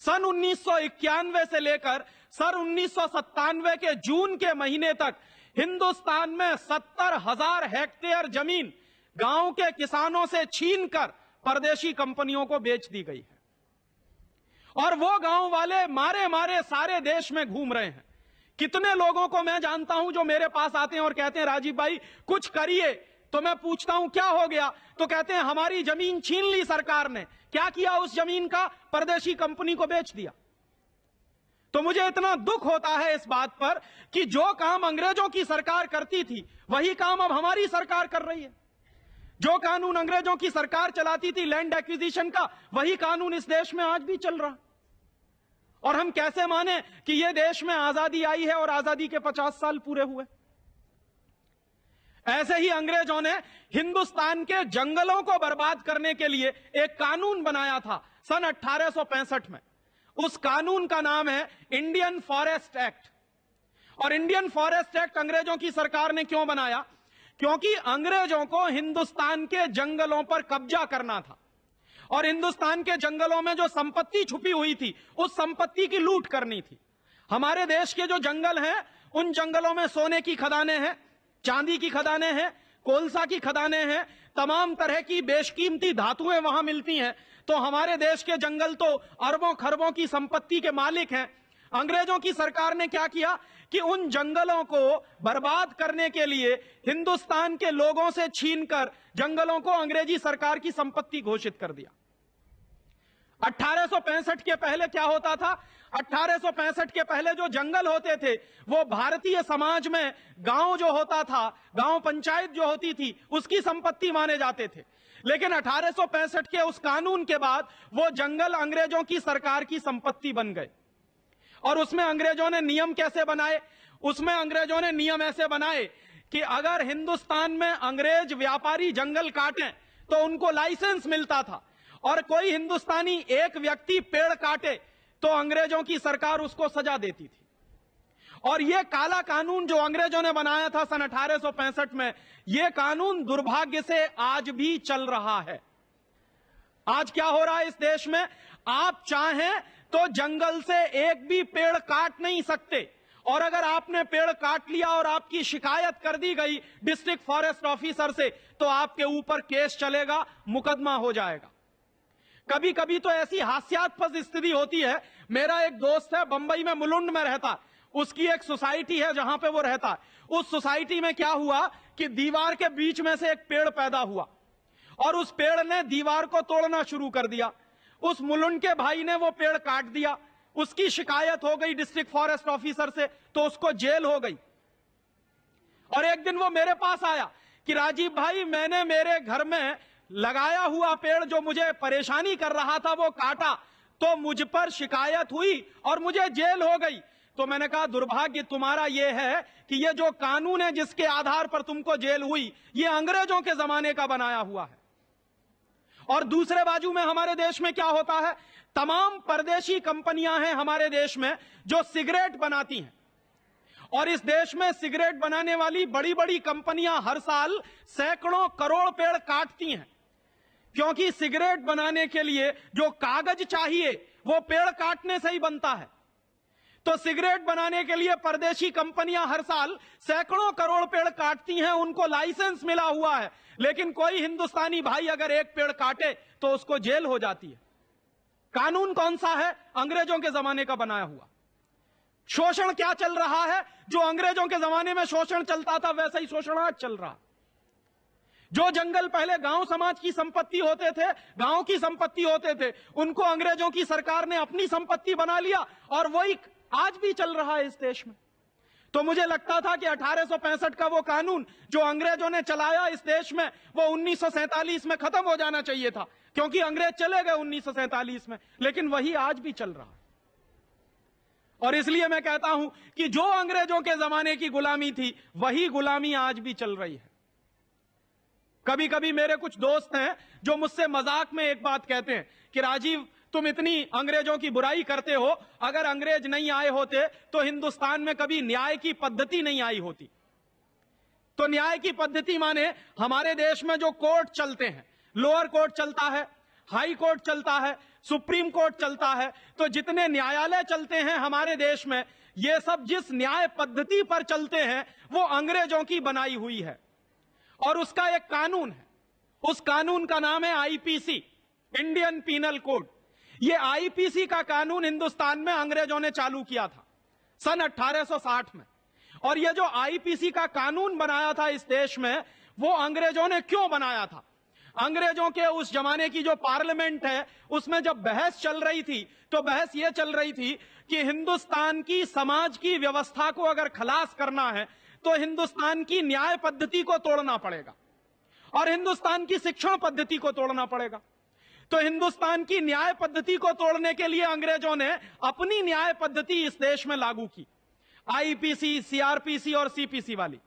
सन 1991 से लेकर सन 1997 के जून के महीने तक हिंदुस्तान में 70,000 हेक्टेयर जमीन गांव के किसानों से छीनकर परदेशी कंपनियों को बेच दी गई है। और वो गांव वाले मारे मारे सारे देश में घूम रहे हैं। कितने लोगों को मैं जानता हूं जो मेरे पास आते हैं और कहते हैं राजीव भाई कुछ करिए, तो मैं पूछता हूं क्या हो गया, तो कहते हैं हमारी जमीन छीन ली सरकार ने। क्या किया उस जमीन का? परदेशी कंपनी को बेच दिया। तो मुझे इतना दुख होता है इस बात पर कि जो काम अंग्रेजों की सरकार करती थी वही काम अब हमारी सरकार कर रही है। जो कानून अंग्रेजों की सरकार चलाती थी लैंड एक्विजिशन का, वही कानून इस देश में आज भी चल रहा। और हम कैसे माने कि यह देश में आजादी आई है और आजादी के 50 साल पूरे हुए? ऐसे ही अंग्रेजों ने हिंदुस्तान के जंगलों को बर्बाद करने के लिए एक कानून बनाया था सन 1865 में। उस कानून का नाम है इंडियन फॉरेस्ट एक्ट। और इंडियन फॉरेस्ट एक्ट अंग्रेजों की सरकार ने क्यों बनाया? क्योंकि अंग्रेजों को हिंदुस्तान के जंगलों पर कब्जा करना था और हिंदुस्तान के जंगलों में जो संपत्ति छुपी हुई थी उस संपत्ति की लूट करनी थी। हमारे देश के जो जंगल हैं उन जंगलों में सोने की खदानें हैं, चांदी की खदानें हैं, कोलसा की खदानें हैं, तमाम तरह की बेशकीमती धातुएं वहां मिलती हैं। तो हमारे देश के जंगल तो अरबों खरबों की संपत्ति के मालिक हैं। अंग्रेजों की सरकार ने क्या किया कि उन जंगलों को बर्बाद करने के लिए हिंदुस्तान के लोगों से छीनकर जंगलों को अंग्रेजी सरकार की संपत्ति घोषित कर दिया। 1865 के पहले क्या होता था? 1865 के पहले जो जंगल होते थे वो भारतीय समाज में गांव जो होता था, गांव पंचायत जो होती थी, उसकी संपत्ति माने जाते थे। लेकिन 1865 के उस कानून के बाद वो जंगल अंग्रेजों की सरकार की संपत्ति बन गए। और उसमें अंग्रेजों ने नियम कैसे बनाए? उसमें अंग्रेजों ने नियम ऐसे बनाए कि अगर हिंदुस्तान में अंग्रेज व्यापारी जंगल काटें तो उनको लाइसेंस मिलता था, और कोई हिंदुस्तानी एक व्यक्ति पेड़ काटे तो अंग्रेजों की सरकार उसको सजा देती थी। और यह काला कानून जो अंग्रेजों ने बनाया था सन 1865 में, यह कानून दुर्भाग्य से आज भी चल रहा है। आज क्या हो रहा है इस देश में? आप चाहें तो जंगल से एक भी पेड़ काट नहीं सकते, और अगर आपने पेड़ काट लिया और आपकी शिकायत कर दी गई डिस्ट्रिक्ट फॉरेस्ट ऑफिसर से, तो आपके ऊपर केस चलेगा, मुकदमा हो जाएगा। कभी कभी तो ऐसी हास्यास्पद स्थिति होती है। मेरा एक दोस्त है, बंबई में मुलुंड में रहता, उसकी एक सोसाइटी है जहां पे वो रहता है। उस सोसाइटी में क्या हुआ कि दीवार के बीच में से एक पेड़ पैदा हुआ और उस पेड़ ने दीवार को तोड़ना शुरू कर दिया। उस मुलुंड के भाई ने वो पेड़ काट दिया, उसकी शिकायत हो गई डिस्ट्रिक्ट फॉरेस्ट ऑफिसर से, तो उसको जेल हो गई। और एक दिन वो मेरे पास आया कि राजीव भाई, मैंने मेरे घर में लगाया हुआ पेड़ जो मुझे परेशानी कर रहा था वो काटा, तो मुझ पर शिकायत हुई और मुझे जेल हो गई। तो मैंने कहा, दुर्भाग्य तुम्हारा यह है कि ये जो कानून है जिसके आधार पर तुमको जेल हुई, ये अंग्रेजों के जमाने का बनाया हुआ है। और दूसरे बाजू में हमारे देश में क्या होता है? तमाम परदेशी कंपनियां हैं हमारे देश में जो सिगरेट बनाती हैं, और इस देश में सिगरेट बनाने वाली बड़ी बड़ी कंपनियां हर साल सैकड़ों करोड़ पेड़ काटती हैं, क्योंकि सिगरेट बनाने के लिए जो कागज चाहिए वो पेड़ काटने से ही बनता है। तो सिगरेट बनाने के लिए परदेशी कंपनियां हर साल सैकड़ों करोड़ पेड़ काटती हैं, उनको लाइसेंस मिला हुआ है, लेकिन कोई हिंदुस्तानी भाई अगर एक पेड़ काटे तो उसको जेल हो जाती है। कानून कौन सा है? अंग्रेजों के जमाने का बनाया हुआ। शोषण क्या चल रहा है? जो अंग्रेजों के जमाने में शोषण चलता था वैसा ही शोषण आज चल रहा। जो जंगल पहले गांव समाज की संपत्ति होते थे, गांव की संपत्ति होते थे, उनको अंग्रेजों की सरकार ने अपनी संपत्ति बना लिया, और वही आज भी चल रहा है इस देश में। तो मुझे लगता था कि 1865 का वो कानून जो अंग्रेजों ने चलाया इस देश में, वो 1947 में खत्म हो जाना चाहिए था, क्योंकि अंग्रेज चले गए 1947 में, लेकिन वही आज भी चल रहा है। और इसलिए मैं कहता हूं कि जो अंग्रेजों के जमाने की गुलामी थी, वही गुलामी आज भी चल रही है। कभी कभी मेरे कुछ दोस्त हैं जो मुझसे मजाक में एक बात कहते हैं कि राजीव, तुम इतनी अंग्रेजों की बुराई करते हो, अगर अंग्रेज नहीं आए होते तो हिंदुस्तान में कभी न्याय की पद्धति नहीं आई होती। तो न्याय की पद्धति माने हमारे देश में जो कोर्ट चलते हैं, लोअर कोर्ट चलता है, हाई कोर्ट चलता है, सुप्रीम कोर्ट चलता है, तो जितने न्यायालय चलते हैं हमारे देश में, ये सब जिस न्याय पद्धति पर चलते हैं वो अंग्रेजों की बनाई हुई है, और उसका एक कानून है। उस कानून का नाम है आईपीसी, इंडियन पीनल कोड। ये आईपीसी का कानून हिंदुस्तान में अंग्रेजों ने चालू किया था सन 1860 में। और ये जो आईपीसी का कानून बनाया था इस देश में, वो अंग्रेजों ने क्यों बनाया था? अंग्रेजों के उस जमाने की जो पार्लियामेंट है, उसमें जब बहस चल रही थी, तो बहस ये चल रही थी कि हिंदुस्तान की समाज की व्यवस्था को अगर खलास करना है तो हिंदुस्तान की न्याय पद्धति को तोड़ना पड़ेगा, और हिंदुस्तान की शिक्षण पद्धति को तोड़ना पड़ेगा। तो हिंदुस्तान की न्याय पद्धति को तोड़ने के लिए अंग्रेजों ने अपनी न्याय पद्धति इस देश में लागू की, आईपीसी, सीआरपीसी और सीपीसी वाली।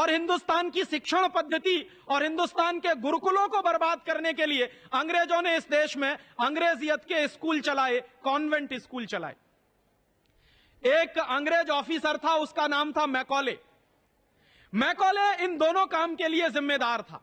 और हिंदुस्तान की शिक्षण पद्धति और हिंदुस्तान के गुरुकुलों को बर्बाद करने के लिए अंग्रेजों ने इस देश में अंग्रेजियत के स्कूल चलाए, कॉन्वेंट स्कूल चलाए। एक अंग्रेज ऑफिसर था, उसका नाम था मैकॉले। मैकॉले इन दोनों काम के लिए जिम्मेदार था।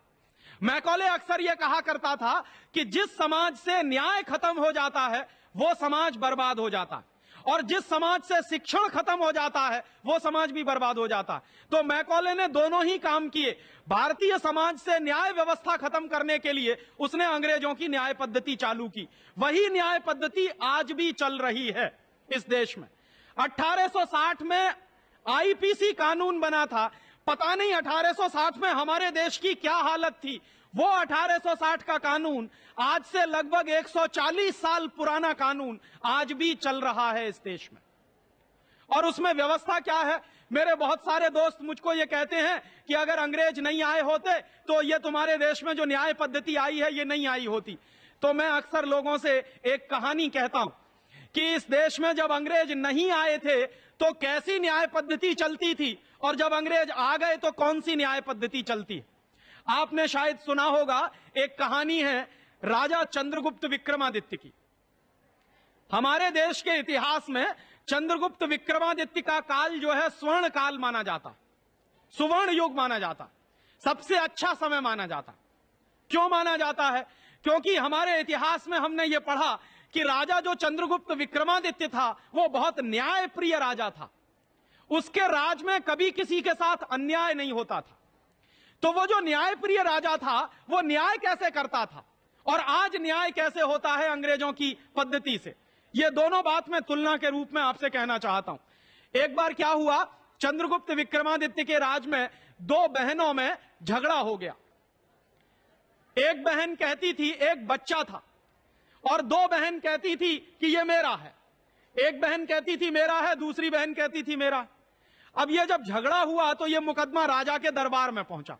मैकॉले अक्सर यह कहा करता था कि जिस समाज से न्याय खत्म हो जाता है वो समाज बर्बाद हो जाता है, और जिस समाज से शिक्षण खत्म हो जाता है वो समाज भी बर्बाद हो जाता है। तो मैकॉले ने दोनों ही काम किए। भारतीय समाज से न्याय व्यवस्था खत्म करने के लिए उसने अंग्रेजों की न्याय पद्धति चालू की। वही न्याय पद्धति आज भी चल रही है इस देश में। 1860 में आईपीसी कानून बना था। पता नहीं 1860 में हमारे देश की क्या हालत थी। वो 1860 का कानून, आज से लगभग 140 साल पुराना कानून आज भी चल रहा है इस देश में। और उसमें व्यवस्था क्या है? मेरे बहुत सारे दोस्त मुझको ये कहते हैं कि अगर अंग्रेज नहीं आए होते तो ये तुम्हारे देश में जो न्याय पद्धति आई है ये नहीं आई होती। तो मैं अक्सर लोगों से एक कहानी कहता हूं कि इस देश में जब अंग्रेज नहीं आए थे तो कैसी न्याय पद्धति चलती थी, और जब अंग्रेज आ गए तो कौन सी न्याय पद्धति चलती है। आपने शायद सुना होगा, एक कहानी है राजा चंद्रगुप्त विक्रमादित्य की। हमारे देश के इतिहास में चंद्रगुप्त विक्रमादित्य का काल जो है स्वर्ण काल माना जाता, सुवर्ण युग माना जाता, सबसे अच्छा समय माना जाता। क्यों माना जाता है? क्योंकि हमारे इतिहास में हमने ये पढ़ा कि राजा जो चंद्रगुप्त विक्रमादित्य था वो बहुत न्यायप्रिय राजा था। उसके राज में कभी किसी के साथ अन्याय नहीं होता था। तो वो जो न्यायप्रिय राजा था वो न्याय कैसे करता था और आज न्याय कैसे होता है अंग्रेजों की पद्धति से, ये दोनों बात मैं तुलना के रूप में आपसे कहना चाहता हूं। एक बार क्या हुआ, चंद्रगुप्त विक्रमादित्य के राज में दो बहनों में झगड़ा हो गया। एक बहन कहती थी, एक बच्चा था, और दो बहन कहती थी कि ये मेरा है। एक बहन कहती थी मेरा है, दूसरी बहन कहती थी मेरा है। अब ये जब झगड़ा हुआ तो ये मुकदमा राजा के दरबार में पहुंचा।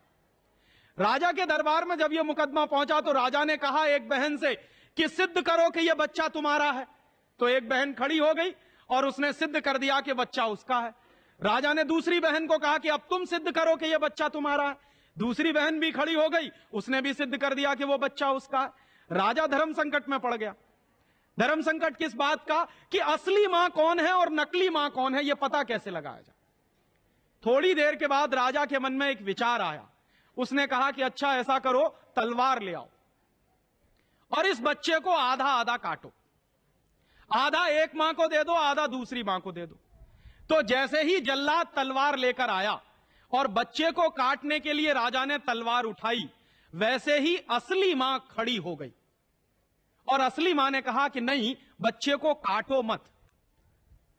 राजा के दरबार में जब ये मुकदमा पहुंचा तो राजा ने कहा एक बहन से कि सिद्ध करो कि ये बच्चा तुम्हारा है। तो एक बहन खड़ी हो गई और उसने सिद्ध कर दिया कि बच्चा उसका है। राजा ने दूसरी बहन को कहा कि अब तुम सिद्ध करो कि यह बच्चा तुम्हारा है। दूसरी बहन भी खड़ी हो गई, उसने भी सिद्ध कर दिया कि वो बच्चा उसका है। राजा धर्म संकट में पड़ गया। धर्म संकट किस बात का कि असली मां कौन है और नकली मां कौन है, यह पता कैसे लगाया जाए। थोड़ी देर के बाद राजा के मन में एक विचार आया। उसने कहा कि अच्छा ऐसा करो, तलवार ले आओ और इस बच्चे को आधा आधा काटो, आधा एक मां को दे दो, आधा दूसरी मां को दे दो। तो जैसे ही जल्लाद तलवार लेकर आया और बच्चे को काटने के लिए राजा ने तलवार उठाई, वैसे ही असली मां खड़ी हो गई और असली मां ने कहा कि नहीं, बच्चे को काटो मत,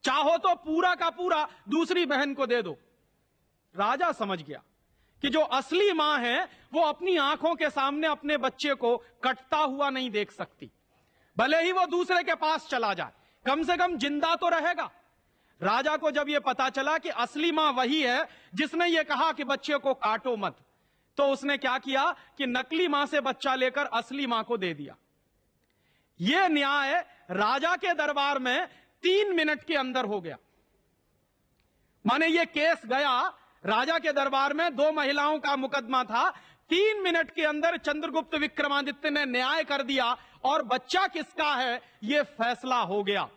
चाहो तो पूरा का पूरा दूसरी बहन को दे दो। राजा समझ गया कि जो असली मां है वो अपनी आंखों के सामने अपने बच्चे को कटता हुआ नहीं देख सकती, भले ही वो दूसरे के पास चला जाए, कम से कम जिंदा तो रहेगा। राजा को जब यह पता चला कि असली मां वही है जिसने ये कहा कि बच्चे को काटो मत, तो उसने क्या किया कि नकली मां से बच्चा लेकर असली मां को दे दिया। यह न्याय राजा के दरबार में 3 मिनट के अंदर हो गया। माने यह केस गया राजा के दरबार में, 2 महिलाओं का मुकदमा था, 3 मिनट के अंदर चंद्रगुप्त विक्रमादित्य ने न्याय कर दिया और बच्चा किसका है यह फैसला हो गया।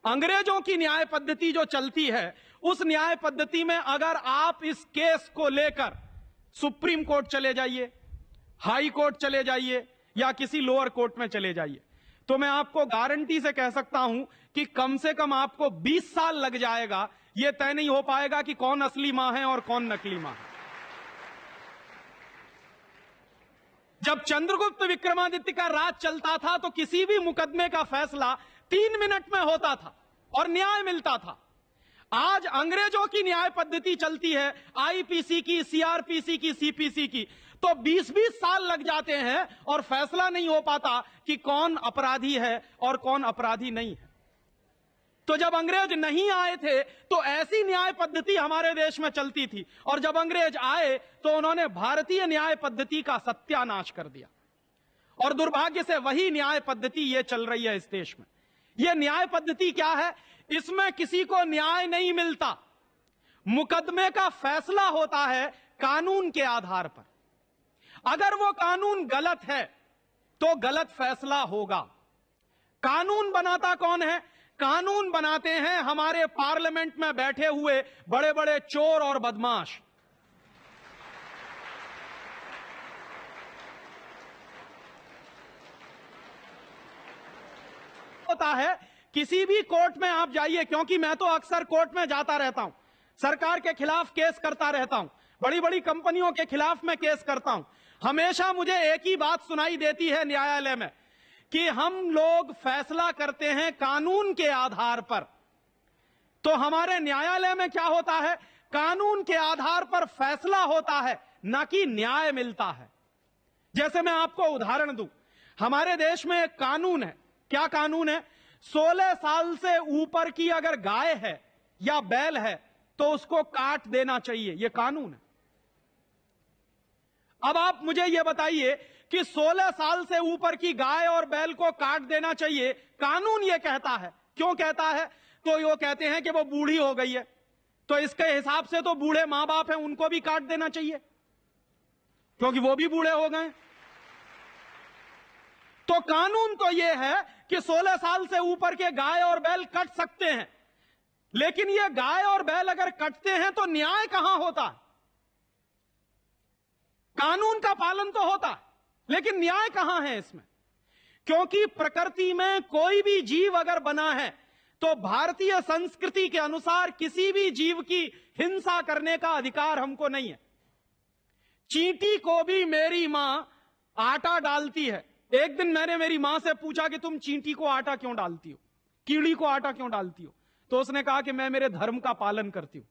अंग्रेजों की न्याय पद्धति जो चलती है, उस न्याय पद्धति में अगर आप इस केस को लेकर सुप्रीम कोर्ट चले जाइए, हाई कोर्ट चले जाइए या किसी लोअर कोर्ट में चले जाइए, तो मैं आपको गारंटी से कह सकता हूं कि कम से कम आपको 20 साल लग जाएगा। यह तय नहीं हो पाएगा कि कौन असली मां है और कौन नकली मां है। जब चंद्रगुप्त विक्रमादित्य का राज चलता था तो किसी भी मुकदमे का फैसला 3 मिनट में होता था और न्याय मिलता था। आज अंग्रेजों की न्याय पद्धति चलती है, आईपीसी की, सीआरपीसी की, सीपीसी की, तो 20-20 साल लग जाते हैं और फैसला नहीं हो पाता कि कौन अपराधी है और कौन अपराधी नहीं है। तो जब अंग्रेज नहीं आए थे तो ऐसी न्याय पद्धति हमारे देश में चलती थी, और जब अंग्रेज आए तो उन्होंने भारतीय न्याय पद्धति का सत्यानाश कर दिया, और दुर्भाग्य से वही न्याय पद्धति ये चल रही है इस देश में। यह न्याय पद्धति क्या है? इसमें किसी को न्याय नहीं मिलता, मुकदमे का फैसला होता है कानून के आधार पर। अगर वो कानून गलत है तो गलत फैसला होगा। कानून बनाता कौन है? कानून बनाते हैं हमारे पार्लियामेंट में बैठे हुए बड़े बड़े चोर और बदमाश। होता है किसी भी कोर्ट में आप जाइए, क्योंकि मैं तो अक्सर कोर्ट में जाता रहता हूं, सरकार के खिलाफ केस करता रहता हूं, बड़ी बड़ी कंपनियों के खिलाफ मैं केस करता हूं। हमेशा मुझे एक ही बात सुनाई देती है न्यायालय में कि हम लोग फैसला करते हैं कानून के आधार पर। तो हमारे न्यायालय में क्या होता है? कानून के आधार पर फैसला होता है, ना कि न्याय मिलता है। जैसे मैं आपको उदाहरण दूं, हमारे देश में एक कानून है। क्या कानून है? 16 साल से ऊपर की अगर गाय है या बैल है तो उसको काट देना चाहिए, यह कानून है। अब आप मुझे यह बताइए कि 16 साल से ऊपर की गाय और बैल को काट देना चाहिए, कानून यह कहता है। क्यों कहता है? तो वो कहते हैं कि वो बूढ़ी हो गई है, तो इसके हिसाब से तो बूढ़े मां बाप हैं, उनको भी काट देना चाहिए क्योंकि वो भी बूढ़े हो गए। तो कानून तो यह है कि 16 साल से ऊपर के गाय और बैल कट सकते हैं, लेकिन ये गाय और बैल अगर कटते हैं तो न्याय कहां होता है? कानून का पालन तो होता है, लेकिन न्याय कहां है इसमें? क्योंकि प्रकृति में कोई भी जीव अगर बना है तो भारतीय संस्कृति के अनुसार किसी भी जीव की हिंसा करने का अधिकार हमको नहीं है। चींटी को भी मेरी मां आटा डालती है। एक दिन मैंने मेरी मां से पूछा कि तुम चींटी को आटा क्यों डालती हो, कीड़ी को आटा क्यों डालती हो? तो उसने कहा कि मैं मेरे धर्म का पालन करती हूं।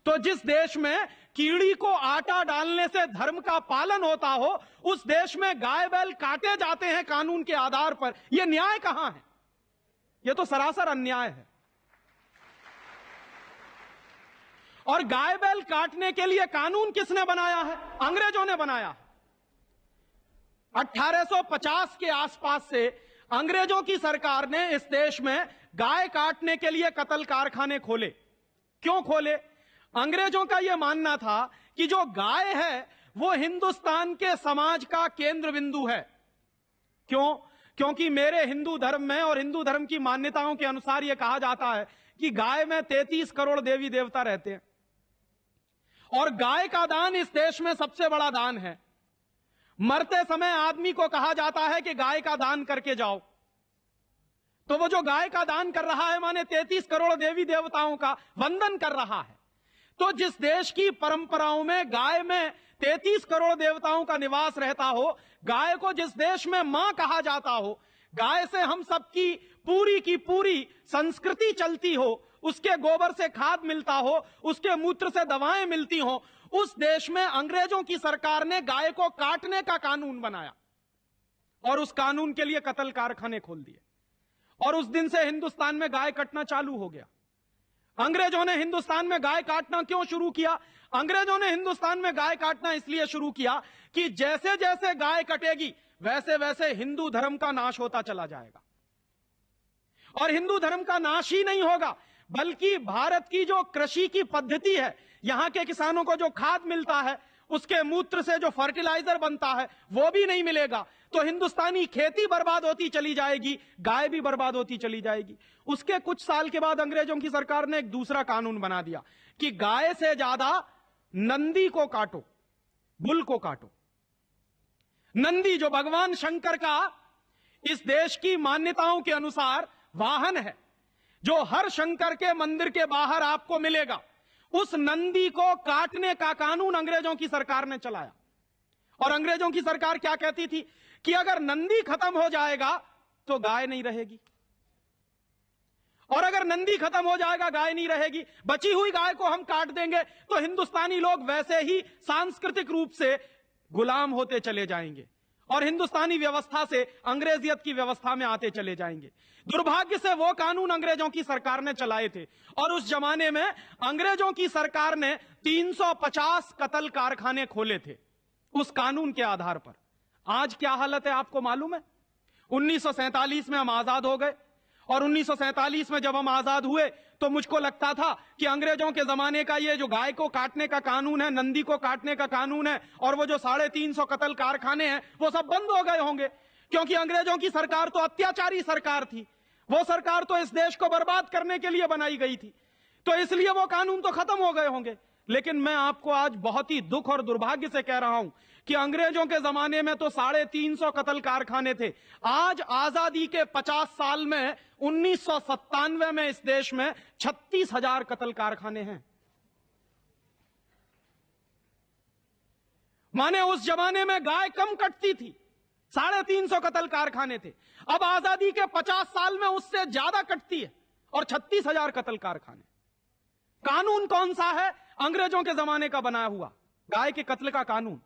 तो जिस देश में कीड़ी को आटा डालने से धर्म का पालन होता हो, उस देश में गाय बैल काटे जाते हैं कानून के आधार पर। यह न्याय कहां है? यह तो सरासर अन्याय है। और गाय बैल काटने के लिए कानून किसने बनाया है? अंग्रेजों ने बनाया है। 1850 के आसपास से अंग्रेजों की सरकार ने इस देश में गाय काटने के लिए कत्ल कारखाने खोले। क्यों खोले? अंग्रेजों का यह मानना था कि जो गाय है वो हिंदुस्तान के समाज का केंद्र बिंदु है। क्यों? क्योंकि मेरे हिंदू धर्म में और हिंदू धर्म की मान्यताओं के अनुसार यह कहा जाता है कि गाय में 33 करोड़ देवी देवता रहते हैं और गाय का दान इस देश में सबसे बड़ा दान है। मरते समय आदमी को कहा जाता है कि गाय का दान करके जाओ, तो वो जो गाय का दान कर रहा है माने 33 करोड़ देवी देवताओं का वंदन कर रहा है। तो जिस देश की परंपराओं में गाय में 33 करोड़ देवताओं का निवास रहता हो, गाय को जिस देश में मां कहा जाता हो, गाय से हम सबकी पूरी की पूरी संस्कृति चलती हो, उसके गोबर से खाद मिलता हो, उसके मूत्र से दवाएं मिलती हो, उस देश में अंग्रेजों की सरकार ने गाय को काटने का कानून बनाया और उस कानून के लिए कत्ल कारखाने खोल दिए। और उस दिन से हिंदुस्तान में गाय कटना चालू हो गया। अंग्रेजों ने हिंदुस्तान में गाय काटना क्यों शुरू किया? अंग्रेजों ने हिंदुस्तान में गाय काटना इसलिए शुरू किया कि जैसे जैसे गाय कटेगी वैसे वैसे हिंदू धर्म का नाश होता चला जाएगा। और हिंदू धर्म का नाश ही नहीं होगा, बल्कि भारत की जो कृषि की पद्धति है, यहां के किसानों को जो खाद मिलता है, उसके मूत्र से जो फर्टिलाइजर बनता है, वो भी नहीं मिलेगा। तो हिंदुस्तानी खेती बर्बाद होती चली जाएगी, गाय भी बर्बाद होती चली जाएगी। उसके कुछ साल के बाद अंग्रेजों की सरकार ने एक दूसरा कानून बना दिया कि गाय से ज्यादा नंदी को काटो, बुल को काटो। नंदी जो भगवान शंकर का इस देश की मान्यताओं के अनुसार वाहन है, जो हर शंकर के मंदिर के बाहर आपको मिलेगा, उस नंदी को काटने का कानून अंग्रेजों की सरकार ने चलाया। और अंग्रेजों की सरकार क्या कहती थी कि अगर नंदी खत्म हो जाएगा तो गाय नहीं रहेगी, और अगर नंदी खत्म हो जाएगा गाय नहीं रहेगी, बची हुई गाय को हम काट देंगे तो हिंदुस्तानी लोग वैसे ही सांस्कृतिक रूप से गुलाम होते चले जाएंगे और हिंदुस्तानी व्यवस्था से अंग्रेजियत की व्यवस्था में आते चले जाएंगे। दुर्भाग्य से वो कानून अंग्रेजों की सरकार ने चलाए थे और उस जमाने में अंग्रेजों की सरकार ने 350 कत्ल कारखाने खोले थे उस कानून के आधार पर। आज क्या हालत है आपको मालूम है? 1947 में हम आजाद हो गए और 1947 में जब हम आजाद हुए तो मुझको लगता था कि अंग्रेजों के जमाने का ये जो गाय को काटने का कानून है, नंदी को काटने का कानून है और वो जो 350 कत्ल कारखाने हैं वो सब बंद हो गए होंगे, क्योंकि अंग्रेजों की सरकार तो अत्याचारी सरकार थी। वो सरकार तो इस देश को बर्बाद करने के लिए बनाई गई थी, तो इसलिए वो कानून तो खत्म हो गए होंगे। लेकिन मैं आपको आज बहुत ही दुख और दुर्भाग्य से कह रहा हूं कि अंग्रेजों के जमाने में तो 350 कत्ल कारखाने थे। आज आजादी के 50 साल में 1997 में इस देश में 36,000 कत्ल कारखाने हैं। माने उस जमाने में गाय कम कटती थी, 350 कत्ल कारखाने थे। अब आजादी के 50 साल में उससे ज्यादा कटती है और 36,000 कत्ल कारखाने। कानून कौन सा है? अंग्रेजों के जमाने का बनाया हुआ गाय के कत्ल का कानून।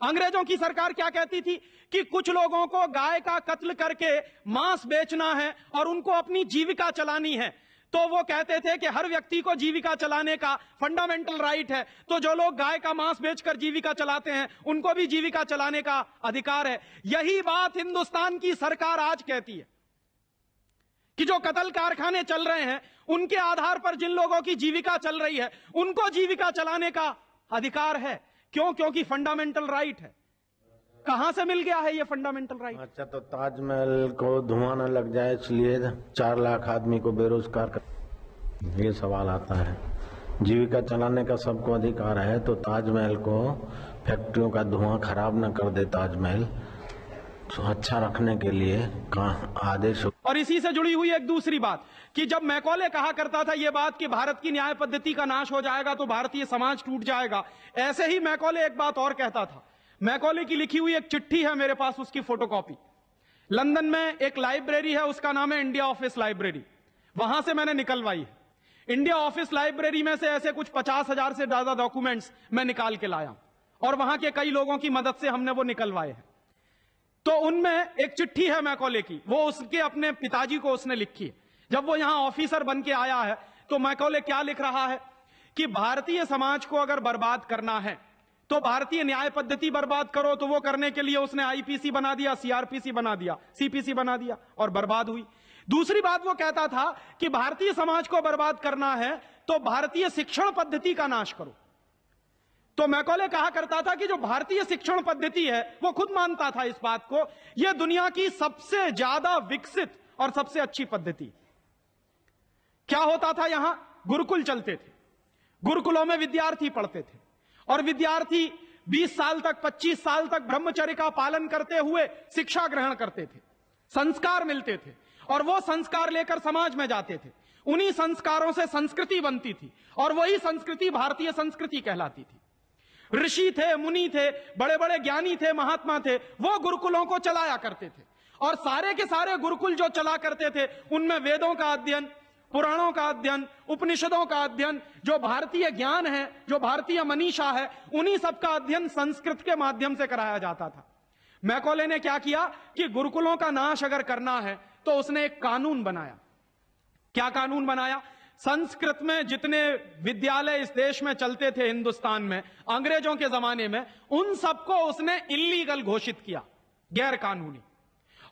अंग्रेजों की सरकार क्या कहती थी कि कुछ लोगों को गाय का कत्ल करके मांस बेचना है और उनको अपनी जीविका चलानी है। तो वो कहते थे कि हर व्यक्ति को जीविका चलाने का फंडामेंटल राइट है, तो जो लोग गाय का मांस बेचकर जीविका चलाते हैं उनको भी जीविका चलाने का अधिकार है। यही बात हिंदुस्तान की सरकार आज कहती है कि जो कत्ल कारखाने चल रहे हैं उनके आधार पर जिन लोगों की जीविका चल रही है उनको जीविका चलाने का अधिकार है। क्यों? क्योंकि फंडामेंटल राइट है। कहां से मिल गया है ये फंडामेंटल राइट? अच्छा, तो ताजमहल को धुआं न लग जाए इसलिए 4 लाख आदमी को बेरोजगार कर, ये सवाल आता है। जीविका चलाने का सबको अधिकार है, तो ताजमहल को फैक्ट्रियों का धुआं खराब न कर दे ताजमहल, तो अच्छा रखने के लिए आदेश। और इसी से जुड़ी हुई एक दूसरी बात कि जब मैकॉले कहा करता था यह बात कि भारत की न्याय पद्धति का नाश हो जाएगा तो भारतीय समाज टूट जाएगा, ऐसे ही मैकॉले एक बात और कहता था। मैकॉले की लिखी हुई एक चिट्ठी है मेरे पास, उसकी फोटोकॉपी। लंदन में एक लाइब्रेरी है, उसका नाम है इंडिया ऑफिस लाइब्रेरी, वहां से मैंने निकलवाई है। इंडिया ऑफिस लाइब्रेरी में से ऐसे कुछ 50,000 से ज्यादा डॉक्यूमेंट्स मैं निकाल के लाया और वहां के कई लोगों की मदद से हमने वो निकलवाए हैं। तो उनमें एक चिट्ठी है मैकॉले की, वो उसके अपने पिताजी को उसने लिखी है। जब वो यहां ऑफिसर बन के आया है तो मैकॉले क्या लिख रहा है कि भारतीय समाज को अगर बर्बाद करना है तो भारतीय न्याय पद्धति बर्बाद करो। तो वो करने के लिए उसने आईपीसी बना दिया, सीआरपीसी बना दिया, सीपीसी बना दिया और बर्बाद हुई। दूसरी बात वो कहता था कि भारतीय समाज को बर्बाद करना है तो भारतीय शिक्षण पद्धति का नाश करो। तो मैकॉले कहा करता था कि जो भारतीय शिक्षण पद्धति है, वो खुद मानता था इस बात को, यह दुनिया की सबसे ज्यादा विकसित और सबसे अच्छी पद्धति। क्या होता था? यहां गुरुकुल चलते थे, गुरुकुलों में विद्यार्थी पढ़ते थे और विद्यार्थी 20 साल तक, 25 साल तक ब्रह्मचर्य का पालन करते हुए शिक्षा ग्रहण करते थे, संस्कार मिलते थे और वो संस्कार लेकर समाज में जाते थे। उन्हीं संस्कारों से संस्कृति बनती थी और वही संस्कृति भारतीय संस्कृति कहलाती थी। ऋषि थे, मुनि थे, बड़े बड़े ज्ञानी थे, महात्मा थे, वो गुरुकुलों को चलाया करते थे और सारे के सारे गुरुकुल जो चला करते थे उनमें वेदों का अध्ययन, पुराणों का अध्ययन, उपनिषदों का अध्ययन, जो भारतीय ज्ञान है, जो भारतीय मनीषा है, उन्हीं सब का अध्ययन संस्कृत के माध्यम से कराया जाता था। मैकॉले ने क्या किया कि गुरुकुलों का नाश अगर करना है तो उसने एक कानून बनाया। क्या कानून बनाया? संस्कृत में जितने विद्यालय इस देश में चलते थे हिंदुस्तान में अंग्रेजों के जमाने में, उन सबको उसने इल्लीगल घोषित किया, गैर कानूनी।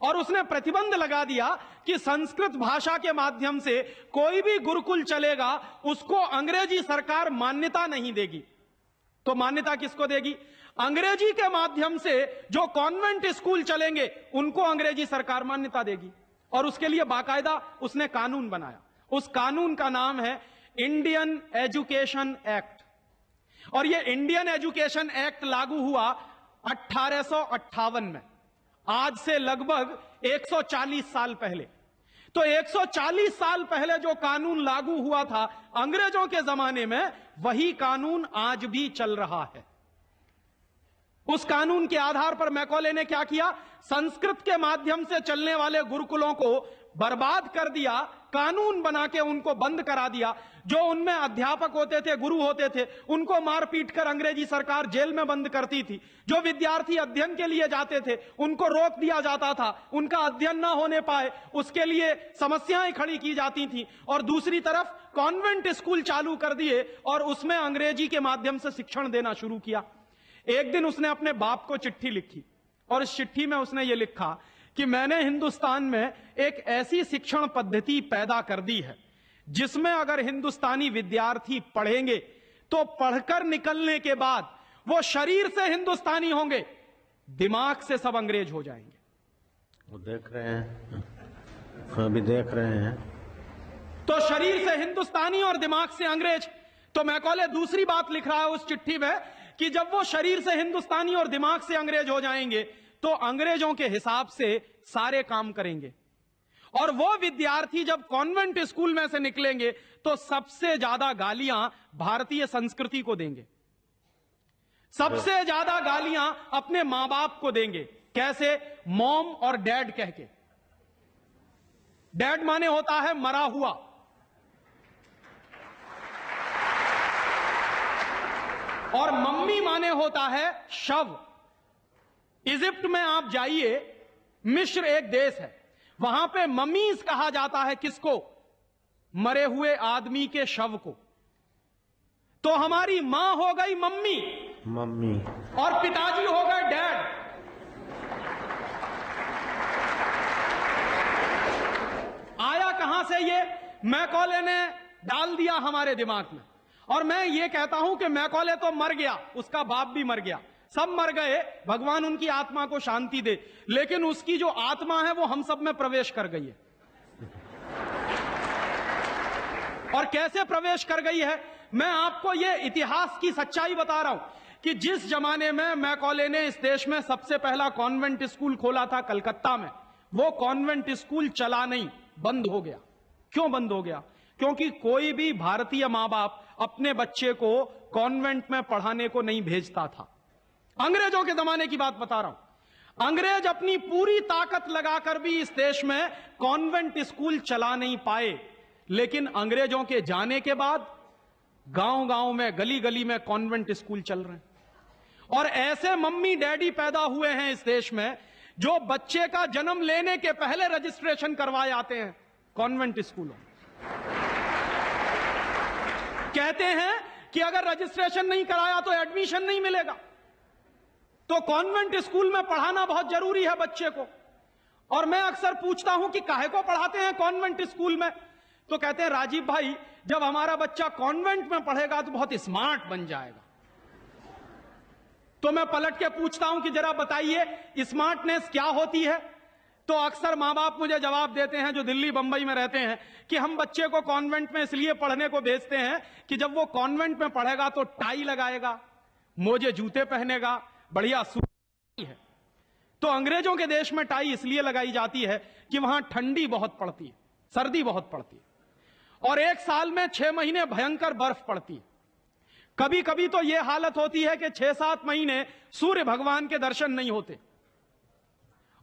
और उसने प्रतिबंध लगा दिया कि संस्कृत भाषा के माध्यम से कोई भी गुरुकुल चलेगा उसको अंग्रेजी सरकार मान्यता नहीं देगी। तो मान्यता किसको देगी? अंग्रेजी के माध्यम से जो कॉन्वेंट स्कूल चलेंगे उनको अंग्रेजी सरकार मान्यता देगी। और उसके लिए बाकायदा उसने कानून बनाया। उस कानून का नाम है इंडियन एजुकेशन एक्ट। और यह इंडियन एजुकेशन एक्ट लागू हुआ 1858 में, आज से लगभग 140 साल पहले। तो 140 साल पहले जो कानून लागू हुआ था अंग्रेजों के जमाने में, वही कानून आज भी चल रहा है। उस कानून के आधार पर मैकॉले ने क्या किया? संस्कृत के माध्यम से चलने वाले गुरुकुलों को बर्बाद कर दिया, कानून बना के उनको बंद करा दिया। जो उनमें अध्यापक होते थे, गुरु होते थे, उनको मार पीट कर अंग्रेजी सरकार जेल में बंद करती थी। जो विद्यार्थी अध्ययन के लिए जाते थे उनको रोक दिया जाता था, उनका अध्ययन ना होने पाए उसके लिए समस्याएं खड़ी की जाती थी। और दूसरी तरफ कॉन्वेंट स्कूल चालू कर दिए और उसमें अंग्रेजी के माध्यम से शिक्षण देना शुरू किया। एक दिन उसने अपने बाप को चिट्ठी लिखी और इस चिट्ठी में उसने ये लिखा कि मैंने हिंदुस्तान में एक ऐसी शिक्षण पद्धति पैदा कर दी है जिसमें अगर हिंदुस्तानी विद्यार्थी पढ़ेंगे तो पढ़कर निकलने के बाद वो शरीर से हिंदुस्तानी होंगे, दिमाग से सब अंग्रेज हो जाएंगे। वो देख रहे हैं, अभी देख रहे हैं। तो शरीर से हिंदुस्तानी और दिमाग से अंग्रेज। तो मैकॉले दूसरी बात लिख रहा है उस चिट्ठी में कि जब वो शरीर से हिंदुस्तानी और दिमाग से अंग्रेज हो जाएंगे तो अंग्रेजों के हिसाब से सारे काम करेंगे। और वो विद्यार्थी जब कॉन्वेंट स्कूल में से निकलेंगे तो सबसे ज्यादा गालियां भारतीय संस्कृति को देंगे, सबसे ज्यादा गालियां अपने मां बाप को देंगे। कैसे? मॉम और डैड कह के। डैड माने होता है मरा हुआ, और मम्मी माने होता है शव। इजिप्ट में आप जाइए, मिस्र एक देश है, वहां पे ममीज कहा जाता है किसको? मरे हुए आदमी के शव को। तो हमारी मां हो गई मम्मी, मम्मी, और पिताजी हो गए डैड। आया कहां से ये? मैकॉले ने डाल दिया हमारे दिमाग में। और मैं ये कहता हूं कि मैकॉले तो मर गया, उसका बाप भी मर गया, सब मर गए, भगवान उनकी आत्मा को शांति दे, लेकिन उसकी जो आत्मा है वो हम सब में प्रवेश कर गई है। और कैसे प्रवेश कर गई है? मैं आपको ये इतिहास की सच्चाई बता रहा हूं कि जिस जमाने में मैकॉले ने इस देश में सबसे पहला कॉन्वेंट स्कूल खोला था कलकत्ता में, वो कॉन्वेंट स्कूल चला नहीं, बंद हो गया। क्यों बंद हो गया? क्योंकि कोई भी भारतीय मां बाप अपने बच्चे को कॉन्वेंट में पढ़ाने को नहीं भेजता था। अंग्रेजों के जमाने की बात बता रहा हूं। अंग्रेज अपनी पूरी ताकत लगाकर भी इस देश में कॉन्वेंट स्कूल चला नहीं पाए, लेकिन अंग्रेजों के जाने के बाद गांव गांव में, गली गली में कॉन्वेंट स्कूल चल रहे हैं। और ऐसे मम्मी डैडी पैदा हुए हैं इस देश में जो बच्चे का जन्म लेने के पहले रजिस्ट्रेशन करवाए आते हैं कॉन्वेंट स्कूलों। कहते हैं कि अगर रजिस्ट्रेशन नहीं कराया तो एडमिशन नहीं मिलेगा। तो कॉन्वेंट स्कूल में पढ़ाना बहुत जरूरी है बच्चे को। और मैं अक्सर पूछता हूं कि काहे को पढ़ाते हैं कॉन्वेंट स्कूल में? तो कहते हैं राजीव भाई, जब हमारा बच्चा कॉन्वेंट में पढ़ेगा तो बहुत स्मार्ट बन जाएगा। तो मैं पलट के पूछता हूं कि जरा बताइए स्मार्टनेस क्या होती है? तो अक्सर मां बाप मुझे जवाब देते हैं जो दिल्ली बंबई में रहते हैं कि हम बच्चे को कॉन्वेंट में इसलिए पढ़ने को भेजते हैं कि जब वो कॉन्वेंट में पढ़ेगा तो टाई लगाएगा, मोजे जूते पहनेगा, बढ़िया सूट है। तो अंग्रेजों के देश में टाई इसलिए लगाई जाती है कि वहां ठंडी बहुत पड़ती है, सर्दी बहुत पड़ती है, और एक साल में 6 महीने भयंकर बर्फ पड़ती है। कभी कभी तो यह हालत होती है कि 6-7 महीने सूर्य भगवान के दर्शन नहीं होते।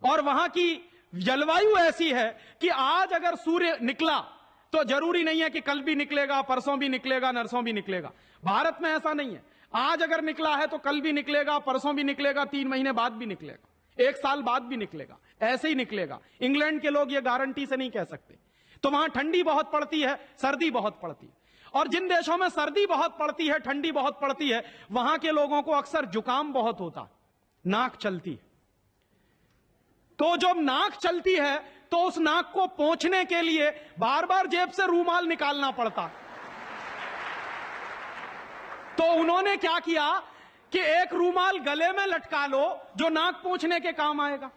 और वहां की जलवायु ऐसी है कि आज अगर सूर्य निकला तो जरूरी नहीं है कि कल भी निकलेगा, परसों भी निकलेगा, नरसों भी निकलेगा। भारत में ऐसा नहीं है। आज अगर निकला है तो कल भी निकलेगा, परसों भी निकलेगा, 3 महीने बाद भी निकलेगा, 1 साल बाद भी निकलेगा, ऐसे ही निकलेगा। इंग्लैंड के लोग ये गारंटी से नहीं कह सकते। तो वहां ठंडी बहुत पड़ती है, सर्दी बहुत पड़ती है। और जिन देशों में सर्दी बहुत पड़ती है, ठंडी बहुत पड़ती है, वहां के लोगों को अक्सर जुकाम बहुत होता है, नाक चलती है। तो जब नाक चलती है तो उस नाक को पोंछने के लिए बार बार जेब से रूमाल निकालना पड़ता। तो उन्होंने क्या किया कि एक रूमाल गले में लटका लो जो नाक पोंछने के काम आएगा।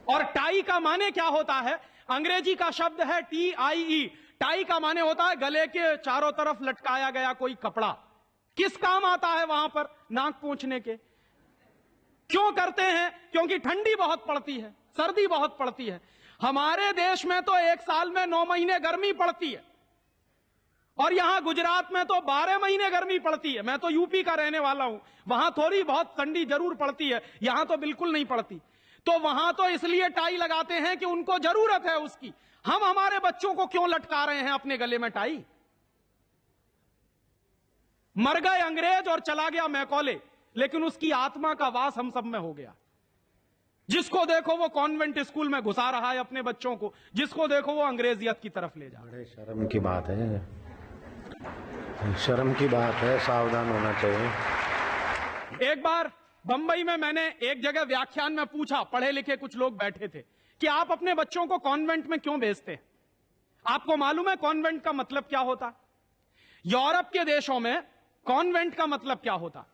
और टाई का माने क्या होता है? अंग्रेजी का शब्द है TIE। टाई का माने होता है गले के चारों तरफ लटकाया गया कोई कपड़ा। किस काम आता है वहां पर? नाक पोंछने के। क्यों करते हैं? क्योंकि ठंडी बहुत पड़ती है, सर्दी बहुत पड़ती है। हमारे देश में तो 1 साल में 9 महीने गर्मी पड़ती है, और यहां गुजरात में तो 12 महीने गर्मी पड़ती है। मैं तो यूपी का रहने वाला हूं, वहां थोड़ी बहुत ठंडी जरूर पड़ती है, यहां तो बिल्कुल नहीं पड़ती। तो वहां तो इसलिए टाई लगाते हैं कि उनको जरूरत है उसकी। हम हमारे बच्चों को क्यों लटका रहे हैं अपने गले में टाई? मर गए अंग्रेज और चला गया मैकॉले, लेकिन उसकी आत्मा का वास हम सब में हो गया। जिसको देखो वो कॉन्वेंट स्कूल में घुसा रहा है अपने बच्चों को, जिसको देखो वो अंग्रेजियत की तरफ ले जा रहा है। बड़े शर्म की बात है, शर्म की बात है, सावधान होना चाहिए। एक बार बंबई में मैंने एक जगह व्याख्यान में पूछा, पढ़े लिखे कुछ लोग बैठे थे, कि आप अपने बच्चों को कॉन्वेंट में क्यों भेजते हैं? आपको मालूम है कॉन्वेंट का मतलब क्या होता? यूरोप के देशों में कॉन्वेंट का मतलब क्या होता?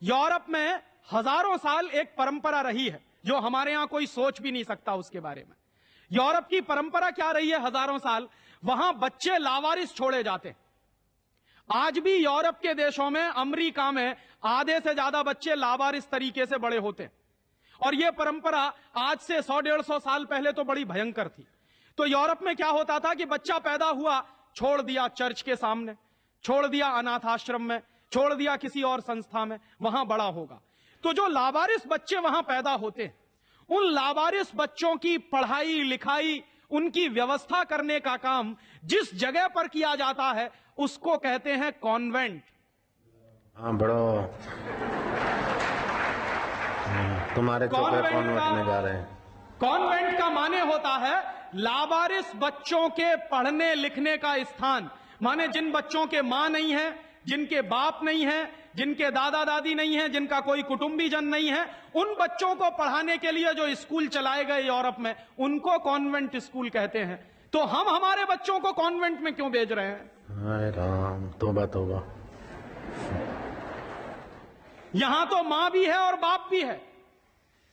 यूरोप में हजारों साल एक परंपरा रही है जो हमारे यहां कोई सोच भी नहीं सकता उसके बारे में। यूरोप की परंपरा क्या रही है हजारों साल? वहां बच्चे लावारिस छोड़े जाते हैं। आज भी यूरोप के देशों में, अमेरिका में आधे से ज्यादा बच्चे लावारिस तरीके से बड़े होते हैं। और यह परंपरा आज से 100-150 साल पहले तो बड़ी भयंकर थी। तो यूरोप में क्या होता था कि बच्चा पैदा हुआ, छोड़ दिया चर्च के सामने, छोड़ दिया अनाथ आश्रम में, छोड़ दिया किसी और संस्था में, वहां बड़ा होगा। तो जो लावारिस बच्चे वहां पैदा होते हैं, उन लावारिस बच्चों की पढ़ाई लिखाई, उनकी व्यवस्था करने का काम जिस जगह पर किया जाता है उसको कहते हैं कॉन्वेंट। हाँ, बड़ो तुम्हारे छोटे कॉन्वेंट कॉन्वेंट में जा रहे हैं। कॉन्वेंट का माने होता है लावारिस बच्चों के पढ़ने लिखने का स्थान। माने जिन बच्चों के मां नहीं है, जिनके बाप नहीं है, जिनके दादा दादी नहीं है, जिनका कोई कुटुंबीजन नहीं है, उन बच्चों को पढ़ाने के लिए जो स्कूल चलाए गए यूरोप में, उनको कॉन्वेंट स्कूल कहते हैं। तो हम हमारे बच्चों को कॉन्वेंट में क्यों भेज रहे हैं? हाय राम, तौबा तौबा। यहां तो मां भी है और बाप भी है,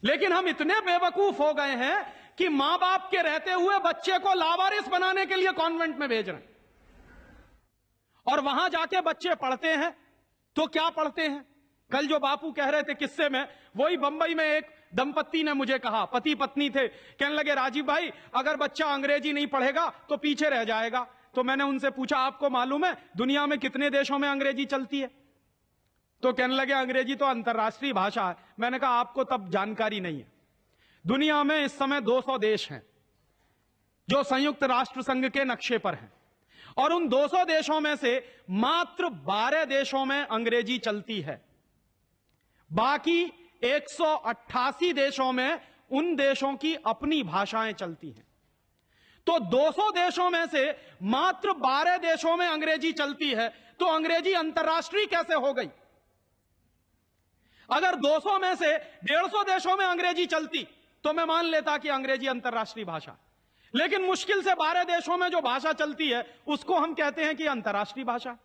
लेकिन हम इतने बेवकूफ हो गए हैं कि मां बाप के रहते हुए बच्चे को लावारिस बनाने के लिए कॉन्वेंट में भेज रहे हैं। और वहां जाके बच्चे पढ़ते हैं तो क्या पढ़ते हैं? कल जो बापू कह रहे थे किस्से में, वही बंबई में एक दंपत्ति ने मुझे कहा, पति पत्नी थे, कहने लगे राजीव भाई अगर बच्चा अंग्रेजी नहीं पढ़ेगा तो पीछे रह जाएगा। तो मैंने उनसे पूछा आपको मालूम है दुनिया में कितने देशों में अंग्रेजी चलती है? तो कहने लगे अंग्रेजी तो अंतर्राष्ट्रीय भाषा है। मैंने कहा आपको तब जानकारी नहीं है। दुनिया में इस समय 200 देश हैं जो संयुक्त राष्ट्र संघ के नक्शे पर हैं, और उन 200 देशों में से मात्र 12 देशों में अंग्रेजी चलती है। बाकी 188 देशों में उन देशों की अपनी भाषाएं चलती हैं। तो 200 देशों में से मात्र 12 देशों में अंग्रेजी चलती है, तो अंग्रेजी अंतर्राष्ट्रीय कैसे हो गई? अगर 200 में से 150 देशों में अंग्रेजी चलती तो मैं मान लेता कि अंग्रेजी अंतर्राष्ट्रीय भाषा, लेकिन मुश्किल से 12 देशों में जो भाषा चलती है उसको हम कहते हैं कि अंतर्राष्ट्रीय भाषा।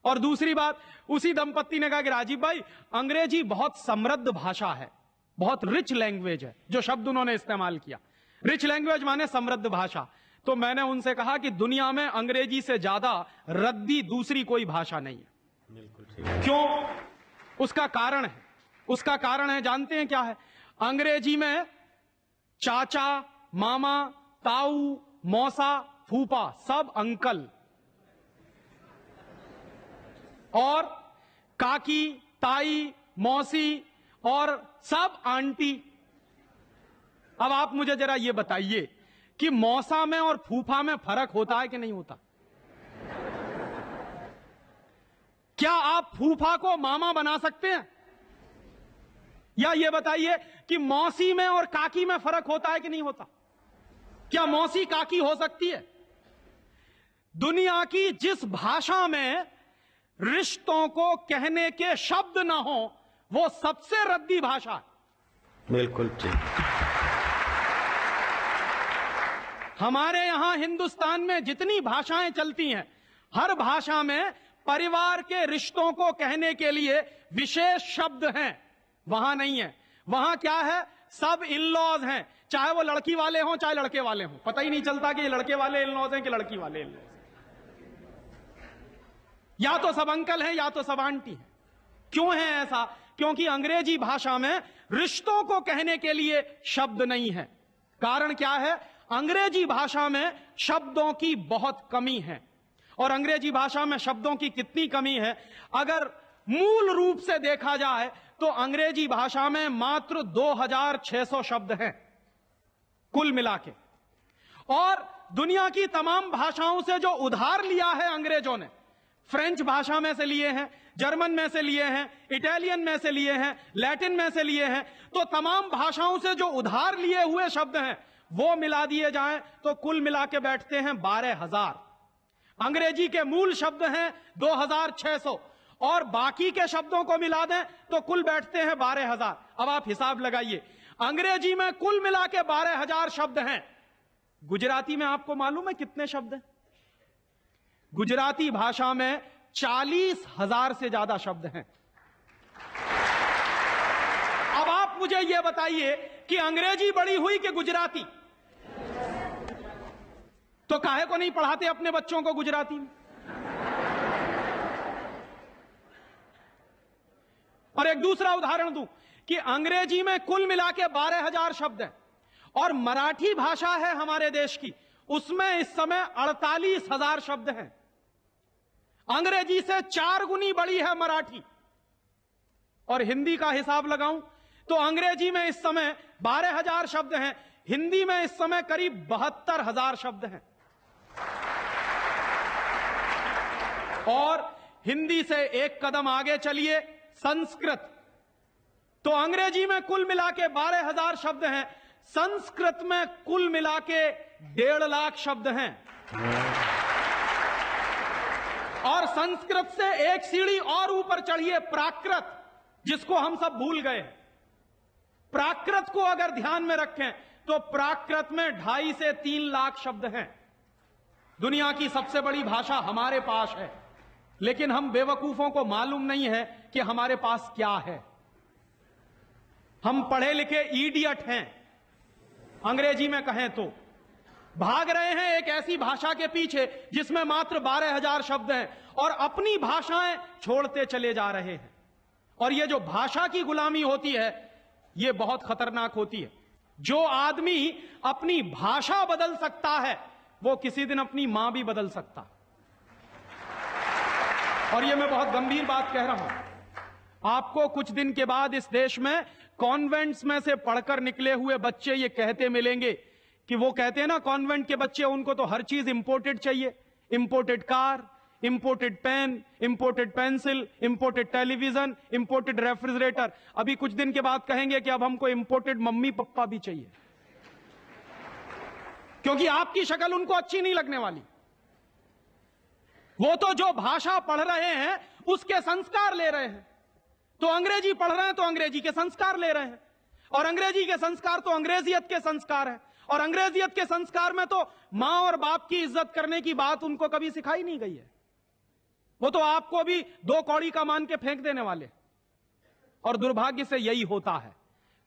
और दूसरी बात, उसी दंपत्ति ने कहा कि राजीव भाई अंग्रेजी बहुत समृद्ध भाषा है, बहुत रिच लैंग्वेज है। जो शब्द उन्होंने इस्तेमाल किया, रिच लैंग्वेज माने समृद्ध भाषा। तो मैंने उनसे कहा कि दुनिया में अंग्रेजी से ज्यादा रद्दी दूसरी कोई भाषा नहीं है। बिल्कुल ठीक है। क्यों? उसका कारण है, उसका कारण है जानते हैं क्या है? अंग्रेजी में चाचा, मामा, ताऊ, मौसा, फूफा सब अंकल, और काकी, ताई, मौसी और सब आंटी। अब आप मुझे जरा यह बताइए कि मौसा में और फूफा में फर्क होता है कि नहीं होता? क्या आप फूफा को मामा बना सकते हैं? या यह बताइए कि मौसी में और काकी में फर्क होता है कि नहीं होता? क्या मौसी काकी हो सकती है? दुनिया की जिस भाषा में रिश्तों को कहने के शब्द ना हो वो सबसे रद्दी भाषा है। बिल्कुल ठीक। हमारे यहां हिंदुस्तान में जितनी भाषाएं चलती हैं, हर भाषा में परिवार के रिश्तों को कहने के लिए विशेष शब्द हैं। वहां नहीं है। वहां क्या है? सब इन-लॉज हैं, चाहे वो लड़की वाले हों चाहे लड़के वाले हों। पता ही नहीं चलता कि ये लड़के वाले इन-लॉज हैं कि लड़की वाले इन-लॉज। या तो सब अंकल हैं या तो सब आंटी हैं। क्यों है ऐसा? क्योंकि अंग्रेजी भाषा में रिश्तों को कहने के लिए शब्द नहीं है। कारण क्या है? अंग्रेजी भाषा में शब्दों की बहुत कमी है। और अंग्रेजी भाषा में शब्दों की कितनी कमी है? अगर मूल रूप से देखा जाए तो अंग्रेजी भाषा में मात्र 2600 शब्द हैं कुल मिला के। और दुनिया की तमाम भाषाओं से जो उधार लिया है अंग्रेजों ने, फ्रेंच भाषा में से लिए हैं, जर्मन में से लिए हैं, इटालियन में से लिए हैं, लैटिन में से लिए हैं, तो तमाम भाषाओं से जो उधार लिए हुए शब्द हैं वो मिला दिए जाएं तो कुल मिला के बैठते हैं 12,000। अंग्रेजी के मूल शब्द हैं 2600 और बाकी के शब्दों को मिला दें तो कुल बैठते हैं 12,000। अब आप हिसाब लगाइए, अंग्रेजी में कुल मिला के 12,000 शब्द हैं। गुजराती में आपको मालूम है कितने शब्द हैं? गुजराती भाषा में 40,000 से ज्यादा शब्द हैं। अब आप मुझे यह बताइए कि अंग्रेजी बड़ी हुई कि गुजराती? तो काहे को नहीं पढ़ाते अपने बच्चों को गुजराती में? और एक दूसरा उदाहरण दूं कि अंग्रेजी में कुल मिला के 12,000 शब्द हैं और मराठी भाषा है हमारे देश की, उसमें इस समय 48,000 शब्द हैं। अंग्रेजी से 4 गुनी बड़ी है मराठी। और हिंदी का हिसाब लगाऊं तो अंग्रेजी में इस समय 12,000 शब्द हैं, हिंदी में इस समय करीब 72,000 शब्द हैं। और हिंदी से एक कदम आगे चलिए, संस्कृत, तो अंग्रेजी में कुल मिला के 12,000 शब्द हैं, संस्कृत में कुल मिला के 1.5 लाख शब्द हैं। और संस्कृत से एक सीढ़ी और ऊपर चढ़िए, प्राकृत, जिसको हम सब भूल गए। प्राकृत को अगर ध्यान में रखें तो प्राकृत में 2.5 से 3 लाख शब्द हैं। दुनिया की सबसे बड़ी भाषा हमारे पास है, लेकिन हम बेवकूफों को मालूम नहीं है कि हमारे पास क्या है। हम पढ़े लिखे इडियट हैं, अंग्रेजी में कहें तो। भाग रहे हैं एक ऐसी भाषा के पीछे जिसमें मात्र 12,000 शब्द हैं, और अपनी भाषाएं छोड़ते चले जा रहे हैं। और ये जो भाषा की गुलामी होती है, ये बहुत खतरनाक होती है। जो आदमी अपनी भाषा बदल सकता है, वो किसी दिन अपनी मां भी बदल सकता। और ये मैं बहुत गंभीर बात कह रहा हूं। आपको कुछ दिन के बाद इस देश में कॉन्वेंट्स में से पढ़कर निकले हुए बच्चे ये कहते मिलेंगे कि वो कहते हैं ना, कॉन्वेंट के बच्चे, उनको तो हर चीज इंपोर्टेड चाहिए। Imported car, imported pen, imported pencil, imported television, imported refrigerator. अभी कुछ दिन के बाद कहेंगे कि अब हमको इंपोर्टेड मम्मी पापा भी चाहिए, क्योंकि आपकी शक्ल उनको अच्छी नहीं लगने वाली। वो तो जो भाषा पढ़ रहे हैं उसके संस्कार ले रहे हैं। तो अंग्रेजी पढ़ रहे हैं तो अंग्रेजी के संस्कार ले रहे हैं, और अंग्रेजी के संस्कार तो अंग्रेजियत के संस्कार हैं। और अंग्रेजियत के संस्कार में तो मां और बाप की इज्जत करने की बात उनको कभी सिखाई नहीं गई है। वो तो आपको भी 2 कौड़ी का मान के फेंक देने वाले। और दुर्भाग्य से यही होता है।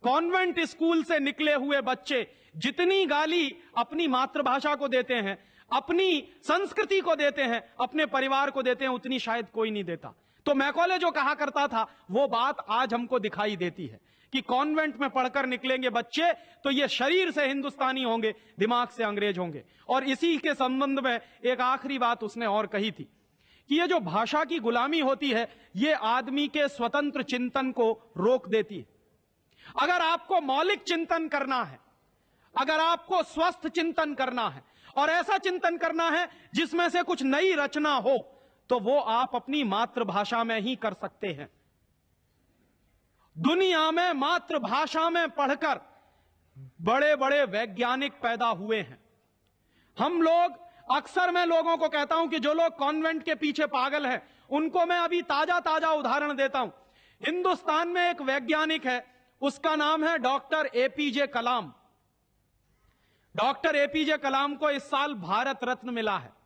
कॉन्वेंट स्कूल से निकले हुए बच्चे जितनी गाली अपनी मातृभाषा को देते हैं, अपनी संस्कृति को देते हैं, अपने परिवार को देते हैं, उतनी शायद कोई नहीं देता। तो मैकॉले जो कहा करता था, वो बात आज हमको दिखाई देती है कि कॉन्वेंट में पढ़कर निकलेंगे बच्चे तो ये शरीर से हिंदुस्तानी होंगे, दिमाग से अंग्रेज होंगे। और इसी के संबंध में एक आखिरी बात उसने और कही थी कि ये जो भाषा की गुलामी होती है, ये आदमी के स्वतंत्र चिंतन को रोक देती है। अगर आपको मौलिक चिंतन करना है, अगर आपको स्वस्थ चिंतन करना है, और ऐसा चिंतन करना है जिसमें से कुछ नई रचना हो, तो वो आप अपनी मातृभाषा में ही कर सकते हैं। दुनिया में मातृभाषा में पढ़कर बड़े बड़े वैज्ञानिक पैदा हुए हैं। हम लोग, अक्सर मैं लोगों को कहता हूं कि जो लोग कॉन्वेंट के पीछे पागल हैं, उनको मैं अभी ताजा ताजा उदाहरण देता हूं। हिंदुस्तान में एक वैज्ञानिक है, उसका नाम है डॉक्टर एपीजे कलाम। डॉक्टर एपीजे कलाम को इस साल भारत रत्न मिला है।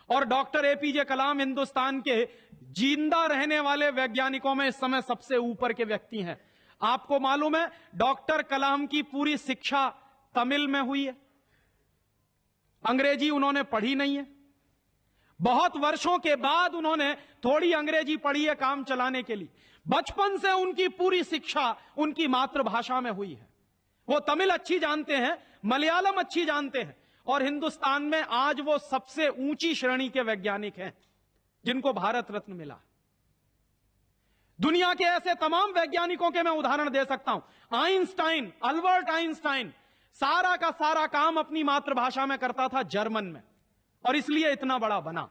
और डॉक्टर एपीजे कलाम हिंदुस्तान के जिंदा रहने वाले वैज्ञानिकों में इस समय सबसे ऊपर के व्यक्ति हैं। आपको मालूम है, डॉक्टर कलाम की पूरी शिक्षा तमिल में हुई है, अंग्रेजी उन्होंने पढ़ी नहीं है। बहुत वर्षों के बाद उन्होंने थोड़ी अंग्रेजी पढ़ी है काम चलाने के लिए। बचपन से उनकी पूरी शिक्षा उनकी मातृभाषा में हुई है। वो तमिल अच्छी जानते हैं, मलयालम अच्छी जानते हैं, और हिंदुस्तान में आज वो सबसे ऊंची श्रेणी के वैज्ञानिक हैं जिनको भारत रत्न मिला। दुनिया के ऐसे तमाम वैज्ञानिकों के मैं उदाहरण दे सकता हूं। आइंस्टाइन, अल्बर्ट आइंस्टाइन, सारा का सारा काम अपनी मातृभाषा में करता था, जर्मन में, और इसलिए इतना बड़ा बना।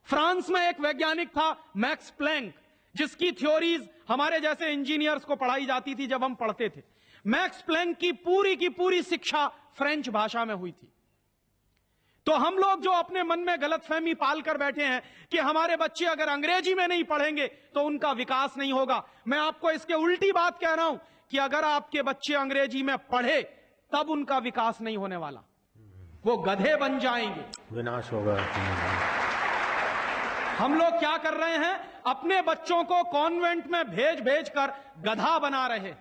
फ्रांस में एक वैज्ञानिक था मैक्स प्लैंक, जिसकी थ्योरीज हमारे जैसे इंजीनियर्स को पढ़ाई जाती थी जब हम पढ़ते थे। मैक्स प्लैंक की पूरी शिक्षा फ्रेंच भाषा में हुई थी। तो हम लोग जो अपने मन में गलतफहमी पाल कर बैठे हैं कि हमारे बच्चे अगर अंग्रेजी में नहीं पढ़ेंगे तो उनका विकास नहीं होगा, मैं आपको इसके उल्टी बात कह रहा हूं कि अगर आपके बच्चे अंग्रेजी में पढ़े तब उनका विकास नहीं होने वाला, वो गधे बन जाएंगे, विनाश होगा। हम लोग क्या कर रहे हैं, अपने बच्चों को कॉन्वेंट में भेज कर गधा बना रहे हैं।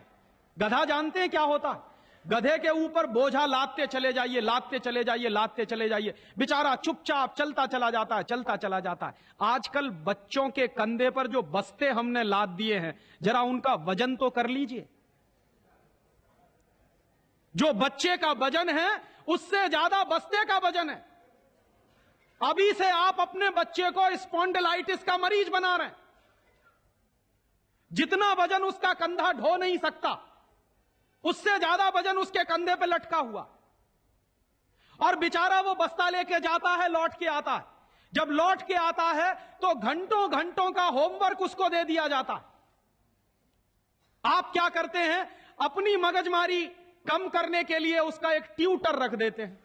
गधा जानते हैं क्या होता है? गधे के ऊपर बोझा लादते चले जाइए, लादते चले जाइए, लादते चले जाइए, बेचारा चुपचाप चलता चला जाता है, चलता चला जाता है। आजकल बच्चों के कंधे पर जो बस्ते हमने लाद दिए हैं, जरा उनका वजन तो कर लीजिए। जो बच्चे का वजन है उससे ज्यादा बस्ते का वजन है। अभी से आप अपने बच्चे को स्पॉन्डिलाइटिस का मरीज बना रहे हैं। जितना वजन उसका कंधा ढो नहीं सकता, उससे ज्यादा वजन उसके कंधे पे लटका हुआ, और बेचारा वो बस्ता लेके जाता है, लौट के आता है। जब लौट के आता है तो घंटों घंटों का होमवर्क उसको दे दिया जाता है। आप क्या करते हैं, अपनी मगजमारी कम करने के लिए उसका एक ट्यूटर रख देते हैं।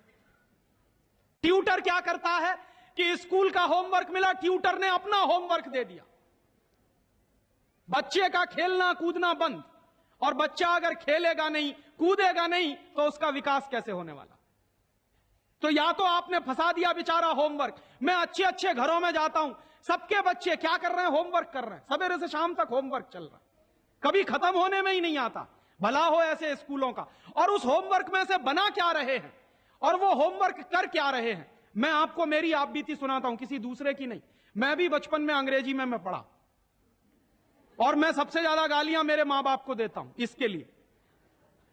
ट्यूटर क्या करता है कि स्कूल का होमवर्क मिला, ट्यूटर ने अपना होमवर्क दे दिया। बच्चे का खेलना कूदना बंद, और बच्चा अगर खेलेगा नहीं कूदेगा नहीं तो उसका विकास कैसे होने वाला। तो या तो आपने फंसा दिया बेचारा होमवर्क। मैं अच्छे अच्छे घरों में जाता हूं, सबके बच्चे क्या कर रहे हैं, होमवर्क कर रहे हैं, सवेरे से शाम तक होमवर्क चल रहा है, कभी खत्म होने में ही नहीं आता। भला हो ऐसे स्कूलों का। और उस होमवर्क में से बना क्या रहे हैं और वो होमवर्क कर क्या रहे हैं। मैं आपको मेरी आप बीती सुनाता हूं, किसी दूसरे की नहीं। मैं भी बचपन में अंग्रेजी में मैं पढ़ा, और मैं सबसे ज्यादा गालियां मेरे मां बाप को देता हूं इसके लिए।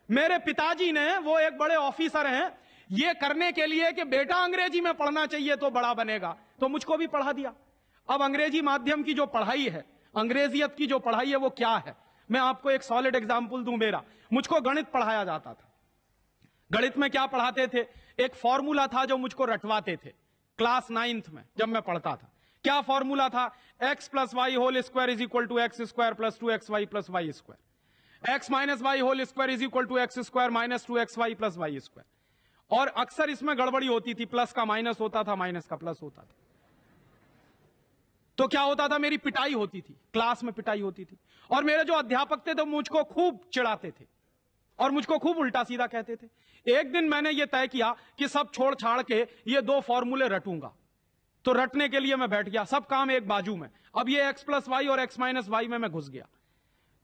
मेरे पिताजी ने, वो एक बड़े ऑफिसर हैं, ये करने के लिए कि बेटा अंग्रेजी में पढ़ना चाहिए तो बड़ा बनेगा, तो मुझको भी पढ़ा दिया। अब अंग्रेजी माध्यम की जो पढ़ाई है, अंग्रेजियत की जो पढ़ाई है, वो क्या है। मैं आपको एक सॉलिड एग्जाम्पल दूं मेरा। मुझको गणित पढ़ाया जाता था। गणित में क्या पढ़ाते थे, एक फॉर्मूला था जो मुझको रटवाते थे क्लास 9th में जब मैं पढ़ता था। क्या फॉर्मूला था, x plus y whole square is equal to x square plus 2xy plus y square, x minus y whole square is equal to x square minus 2xy plus y square. और अक्सर इसमें गड़बड़ी होती थी, plus का minus होता था, minus का प्लस होता था। तो क्या होता था, मेरी पिटाई होती थी, क्लास में पिटाई होती थी। और मेरे जो अध्यापक थे तो मुझको खूब चिढ़ाते थे और मुझको खूब उल्टा सीधा कहते थे। एक दिन मैंने ये तय किया कि सब छोड़ छाड़ के ये 2 फॉर्मूले रटूंगा। तो रटने के लिए मैं बैठ गया, सब काम एक बाजू में। अब ये x प्लस वाई और x माइनस वाई में मैं घुस गया।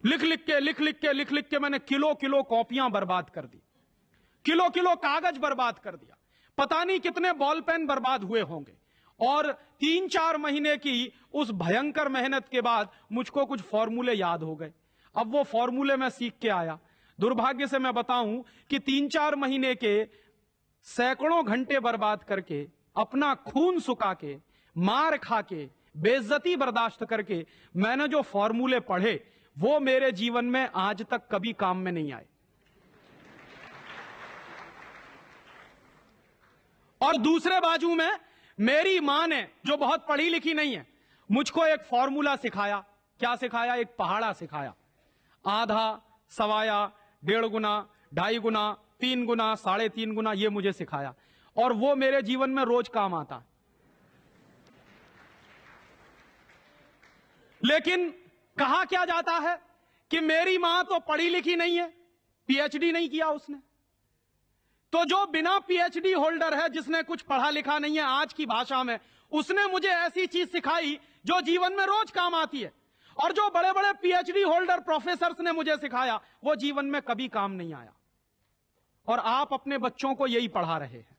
लिख लिख के मैंने किलो किलो कॉपियां बर्बाद कर दी, किलो किलो कागज बर्बाद कर दिया, पता नहीं कितने बॉल पेन बर्बाद हुए होंगे। और 3-4 महीने की उस भयंकर मेहनत के बाद मुझको कुछ फॉर्मूले याद हो गए। अब वो फॉर्मूले मैं सीख के आया। दुर्भाग्य से मैं बताऊं कि 3-4 महीने के सैकड़ों घंटे बर्बाद करके, अपना खून सुखा के, मार खा के, बेइज्जती बर्दाश्त करके मैंने जो फॉर्मूले पढ़े वो मेरे जीवन में आज तक कभी काम में नहीं आए। और दूसरे बाजू में मेरी मां ने, जो बहुत पढ़ी लिखी नहीं है, मुझको एक फॉर्मूला सिखाया। क्या सिखाया, एक पहाड़ा सिखाया। आधा, सवाया, 1.5 गुना, 2.5 गुना, 3 गुना, 3.5 गुना, ये मुझे सिखाया। और वो मेरे जीवन में रोज काम आता है। लेकिन कहा क्या जाता है कि मेरी मां तो पढ़ी लिखी नहीं है, पीएचडी नहीं किया उसने। तो जो बिना पीएचडी होल्डर है, जिसने कुछ पढ़ा लिखा नहीं है, आज की भाषा में, उसने मुझे ऐसी चीज सिखाई जो जीवन में रोज काम आती है। और जो बड़े बड़े पीएचडी होल्डर प्रोफेसर्स ने मुझे सिखाया वो जीवन में कभी काम नहीं आया। और आप अपने बच्चों को यही पढ़ा रहे हैं।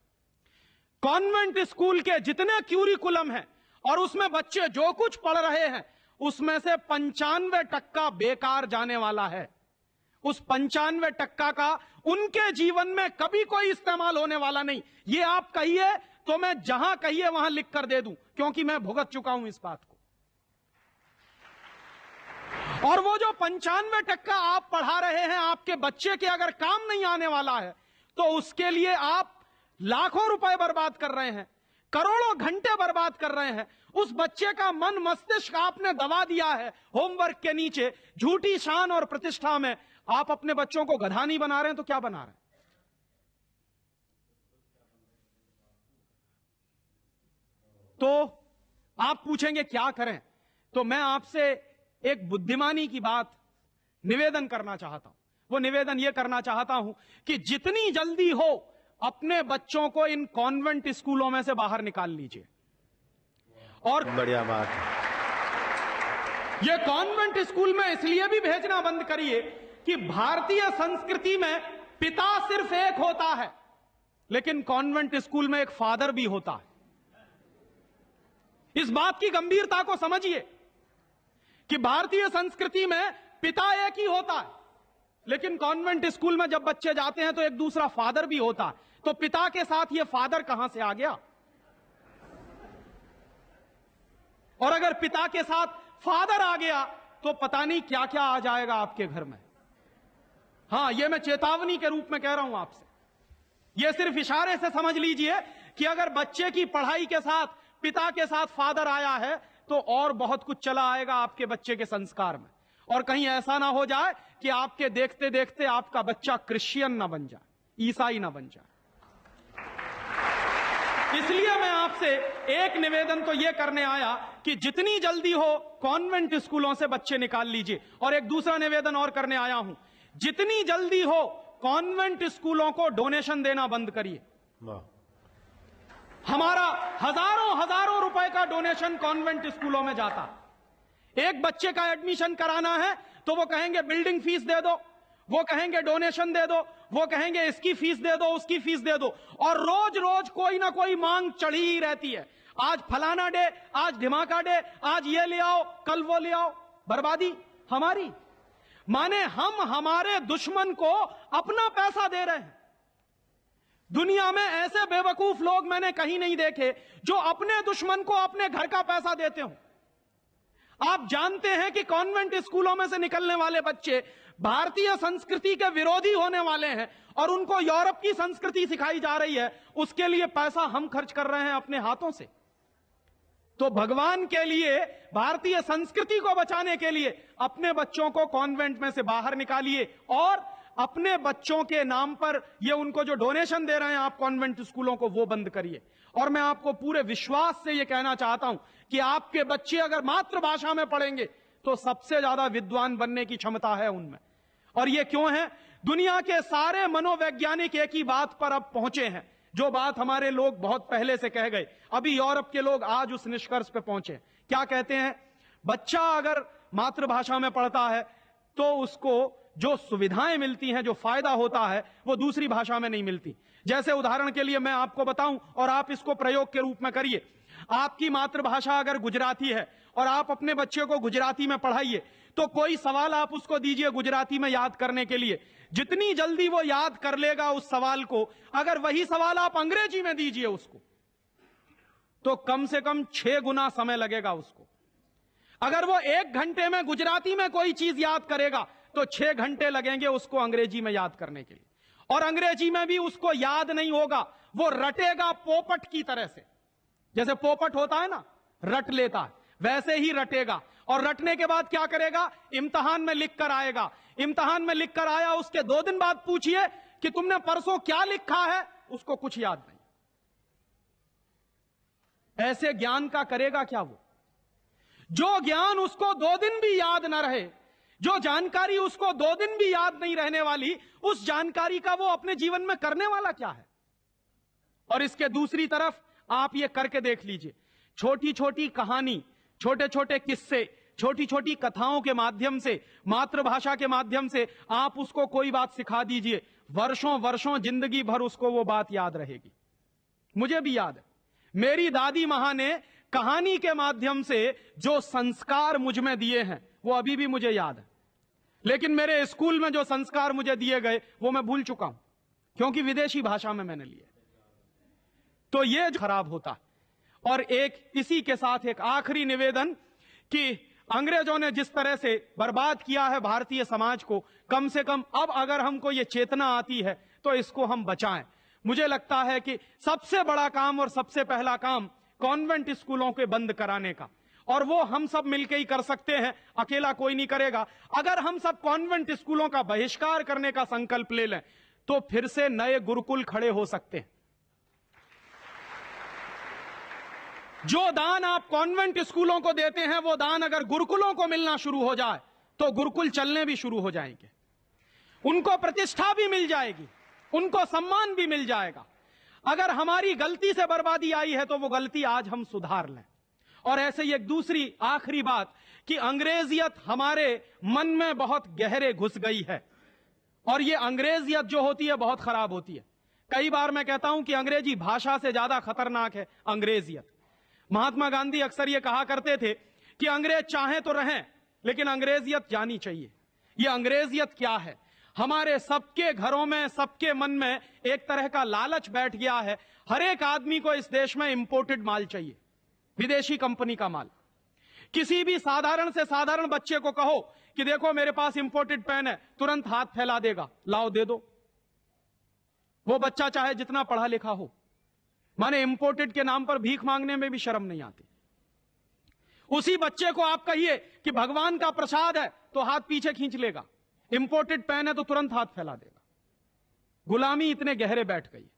कॉन्वेंट स्कूल के जितने क्यूरिकुलम हैं और उसमें बच्चे जो कुछ पढ़ रहे हैं, उसमें से 95% बेकार जाने वाला है। उस 95% का उनके जीवन में कभी कोई इस्तेमाल होने वाला नहीं। ये आप कहिए तो मैं जहां कहिए वहां लिख कर दे दूं, क्योंकि मैं भुगत चुका हूं इस बात को। और वो जो 95% आप पढ़ा रहे हैं, आपके बच्चे के अगर काम नहीं आने वाला है, तो उसके लिए आप लाखों रुपए बर्बाद कर रहे हैं, करोड़ों घंटे बर्बाद कर रहे हैं। उस बच्चे का मन मस्तिष्क आपने दबा दिया है होमवर्क के नीचे, झूठी शान और प्रतिष्ठा में। आप अपने बच्चों को गधा नहीं बना रहे हैं तो क्या बना रहे हैं? तो आप पूछेंगे क्या करें, तो मैं आपसे एक बुद्धिमानी की बात निवेदन करना चाहता हूं। वो निवेदन यह करना चाहता हूं कि जितनी जल्दी हो अपने बच्चों को इन कॉन्वेंट स्कूलों में से बाहर निकाल लीजिए। और बढ़िया बात है। ये कॉन्वेंट स्कूल में इसलिए भी भेजना बंद करिए कि भारतीय संस्कृति में पिता सिर्फ एक होता है, लेकिन कॉन्वेंट स्कूल में एक फादर भी होता है। इस बात की गंभीरता को समझिए कि भारतीय संस्कृति में पिता एक ही होता है, लेकिन कॉन्वेंट स्कूल में जब बच्चे जाते हैं तो एक दूसरा फादर भी होता है। तो पिता के साथ ये फादर कहां से आ गया? और अगर पिता के साथ फादर आ गया तो पता नहीं क्या क्या आ जाएगा आपके घर में। हां, यह मैं चेतावनी के रूप में कह रहा हूं आपसे। यह सिर्फ इशारे से समझ लीजिए कि अगर बच्चे की पढ़ाई के साथ पिता के साथ फादर आया है तो और बहुत कुछ चला आएगा आपके बच्चे के संस्कार में। और कहीं ऐसा ना हो जाए कि आपके देखते देखते आपका बच्चा क्रिश्चियन ना बन जाए, ईसाई ना बन जाए। इसलिए मैं आपसे एक निवेदन तो यह करने आया कि जितनी जल्दी हो कॉन्वेंट स्कूलों से बच्चे निकाल लीजिए, और एक दूसरा निवेदन और करने आया हूं, जितनी जल्दी हो कॉन्वेंट स्कूलों को डोनेशन देना बंद करिए। हमारा हजारों हजारों रुपए का डोनेशन कॉन्वेंट स्कूलों में जाता। एक बच्चे का एडमिशन कराना है तो वो कहेंगे बिल्डिंग फीस दे दो, वो कहेंगे डोनेशन दे दो, वो कहेंगे इसकी फीस दे दो, उसकी फीस दे दो, और रोज रोज कोई ना कोई मांग चढ़ी ही रहती है। आज फलाना डे, आज धमाका डे, आज ये ले आओ, कल वो ले आओ। बर्बादी हमारी, माने हम हमारे दुश्मन को अपना पैसा दे रहे हैं। दुनिया में ऐसे बेवकूफ लोग मैंने कहीं नहीं देखे जो अपने दुश्मन को अपने घर का पैसा देते हो। आप जानते हैं कि कॉन्वेंट स्कूलों में से निकलने वाले बच्चे भारतीय संस्कृति के विरोधी होने वाले हैं और उनको यूरोप की संस्कृति सिखाई जा रही है, उसके लिए पैसा हम खर्च कर रहे हैं अपने हाथों से। तो भगवान के लिए, भारतीय संस्कृति को बचाने के लिए अपने बच्चों को कॉन्वेंट में से बाहर निकालिए और अपने बच्चों के नाम पर ये उनको जो डोनेशन दे रहे हैं आप कॉन्वेंट स्कूलों को, वो बंद करिए। और मैं आपको पूरे विश्वास से ये कहना चाहता हूं कि आपके बच्चे अगर मातृभाषा में पढ़ेंगे तो सबसे ज्यादा विद्वान बनने की क्षमता है उनमें। और ये क्यों है? दुनिया के सारे मनोवैज्ञानिक एक ही बात पर अब पहुंचे हैं, जो बात हमारे लोग बहुत पहले से कह गए, अभी यूरोप के लोग आज उस निष्कर्ष पे पहुंचे। क्या कहते हैं? बच्चा अगर मातृभाषा में पढ़ता है तो उसको जो सुविधाएं मिलती हैं, जो फायदा होता है, वो दूसरी भाषा में नहीं मिलती। जैसे उदाहरण के लिए मैं आपको बताऊं और आप इसको प्रयोग के रूप में करिए। आपकी मातृभाषा अगर गुजराती है और आप अपने बच्चे को गुजराती में पढ़ाइए तो कोई सवाल आप उसको दीजिए गुजराती में याद करने के लिए, जितनी जल्दी वो याद कर लेगा उस सवाल को, अगर वही सवाल आप अंग्रेजी में दीजिए उसको तो कम से कम 6 गुना समय लगेगा उसको। अगर वो 1 घंटे में गुजराती में कोई चीज याद करेगा तो 6 घंटे लगेंगे उसको अंग्रेजी में याद करने के लिए। और अंग्रेजी में भी उसको याद नहीं होगा, वो रटेगा पोपट की तरह से। जैसे पोपट होता है ना, रट लेता है, वैसे ही रटेगा। और रटने के बाद क्या करेगा? इम्तिहान में लिख कर आएगा। इम्तिहान में लिख कर आया, उसके 2 दिन बाद पूछिए कि तुमने परसों क्या लिखा है, उसको कुछ याद नहीं। ऐसे ज्ञान का करेगा क्या वो? जो ज्ञान उसको 2 दिन भी याद ना रहे, जो जानकारी उसको 2 दिन भी याद नहीं रहने वाली, उस जानकारी का वो अपने जीवन में करने वाला क्या है? और इसके दूसरी तरफ आप ये करके देख लीजिए, छोटी छोटी कहानी, छोटे छोटे किस्से, छोटी छोटी कथाओं के माध्यम से, मातृभाषा के माध्यम से आप उसको कोई बात सिखा दीजिए, वर्षों वर्षों जिंदगी भर उसको वो बात याद रहेगी। मुझे भी याद है, मेरी दादी मां ने कहानी के माध्यम से जो संस्कार मुझ में दिए हैं वो अभी भी मुझे याद है। लेकिन मेरे स्कूल में जो संस्कार मुझे दिए गए वो मैं भूल चुका हूं, क्योंकि विदेशी भाषा में मैंने लिए। तो ये खराब होता है। और एक इसी के साथ एक आखिरी निवेदन कि अंग्रेजों ने जिस तरह से बर्बाद किया है भारतीय समाज को, कम से कम अब अगर हमको ये चेतना आती है तो इसको हम बचाएं। मुझे लगता है कि सबसे बड़ा काम और सबसे पहला काम कॉन्वेंट स्कूलों के बंद कराने का, और वो हम सब मिलकर ही कर सकते हैं, अकेला कोई नहीं करेगा। अगर हम सब कॉन्वेंट स्कूलों का बहिष्कार करने का संकल्प ले लें तो फिर से नए गुरुकुल खड़े हो सकते हैं। जो दान आप कॉन्वेंट स्कूलों को देते हैं वो दान अगर गुरुकुलों को मिलना शुरू हो जाए तो गुरुकुल चलने भी शुरू हो जाएंगे, उनको प्रतिष्ठा भी मिल जाएगी, उनको सम्मान भी मिल जाएगा। अगर हमारी गलती से बर्बादी आई है तो वो गलती आज हम सुधार लें। और ऐसे ही एक दूसरी आखिरी बात कि अंग्रेजियत हमारे मन में बहुत गहरे घुस गई है, और ये अंग्रेजियत जो होती है बहुत खराब होती है। कई बार मैं कहता हूं कि अंग्रेजी भाषा से ज्यादा खतरनाक है अंग्रेजियत। महात्मा गांधी अक्सर ये कहा करते थे कि अंग्रेज चाहे तो रहें लेकिन अंग्रेजियत जानी चाहिए। ये अंग्रेजियत क्या है? हमारे सबके घरों में, सबके मन में एक तरह का लालच बैठ गया है। हर एक आदमी को इस देश में इंपोर्टेड माल चाहिए, विदेशी कंपनी का माल। किसी भी साधारण से साधारण बच्चे को कहो कि देखो मेरे पास इंपोर्टेड पेन है, तुरंत हाथ फैला देगा, लाओ दे दो। वो बच्चा चाहे जितना पढ़ा लिखा हो, माने इंपोर्टेड के नाम पर भीख मांगने में भी शर्म नहीं आती। उसी बच्चे को आप कहिए कि भगवान का प्रसाद है तो हाथ पीछे खींच लेगा। इंपोर्टेड पेन है तो तुरंत हाथ फैला देगा। गुलामी इतने गहरे बैठ गई है।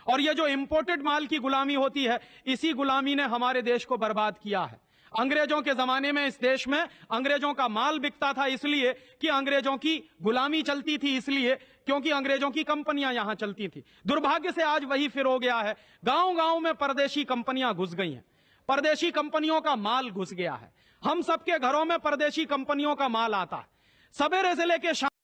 और ये जो इंपोर्टेड माल की गुलामी होती है, इसी गुलामी ने हमारे देश को बर्बाद किया है। अंग्रेजों के जमाने में इस देश में अंग्रेजों का माल बिकता था इसलिए कि अंग्रेजों की गुलामी चलती थी, इसलिए क्योंकि अंग्रेजों की कंपनियां यहां चलती थी। दुर्भाग्य से आज वही फिर हो गया है। गांव गांव में परदेशी कंपनियां घुस गई हैं, परदेशी कंपनियों का माल घुस गया है। हम सबके घरों में परदेशी कंपनियों का माल आता है। सवेरे से लेके शाम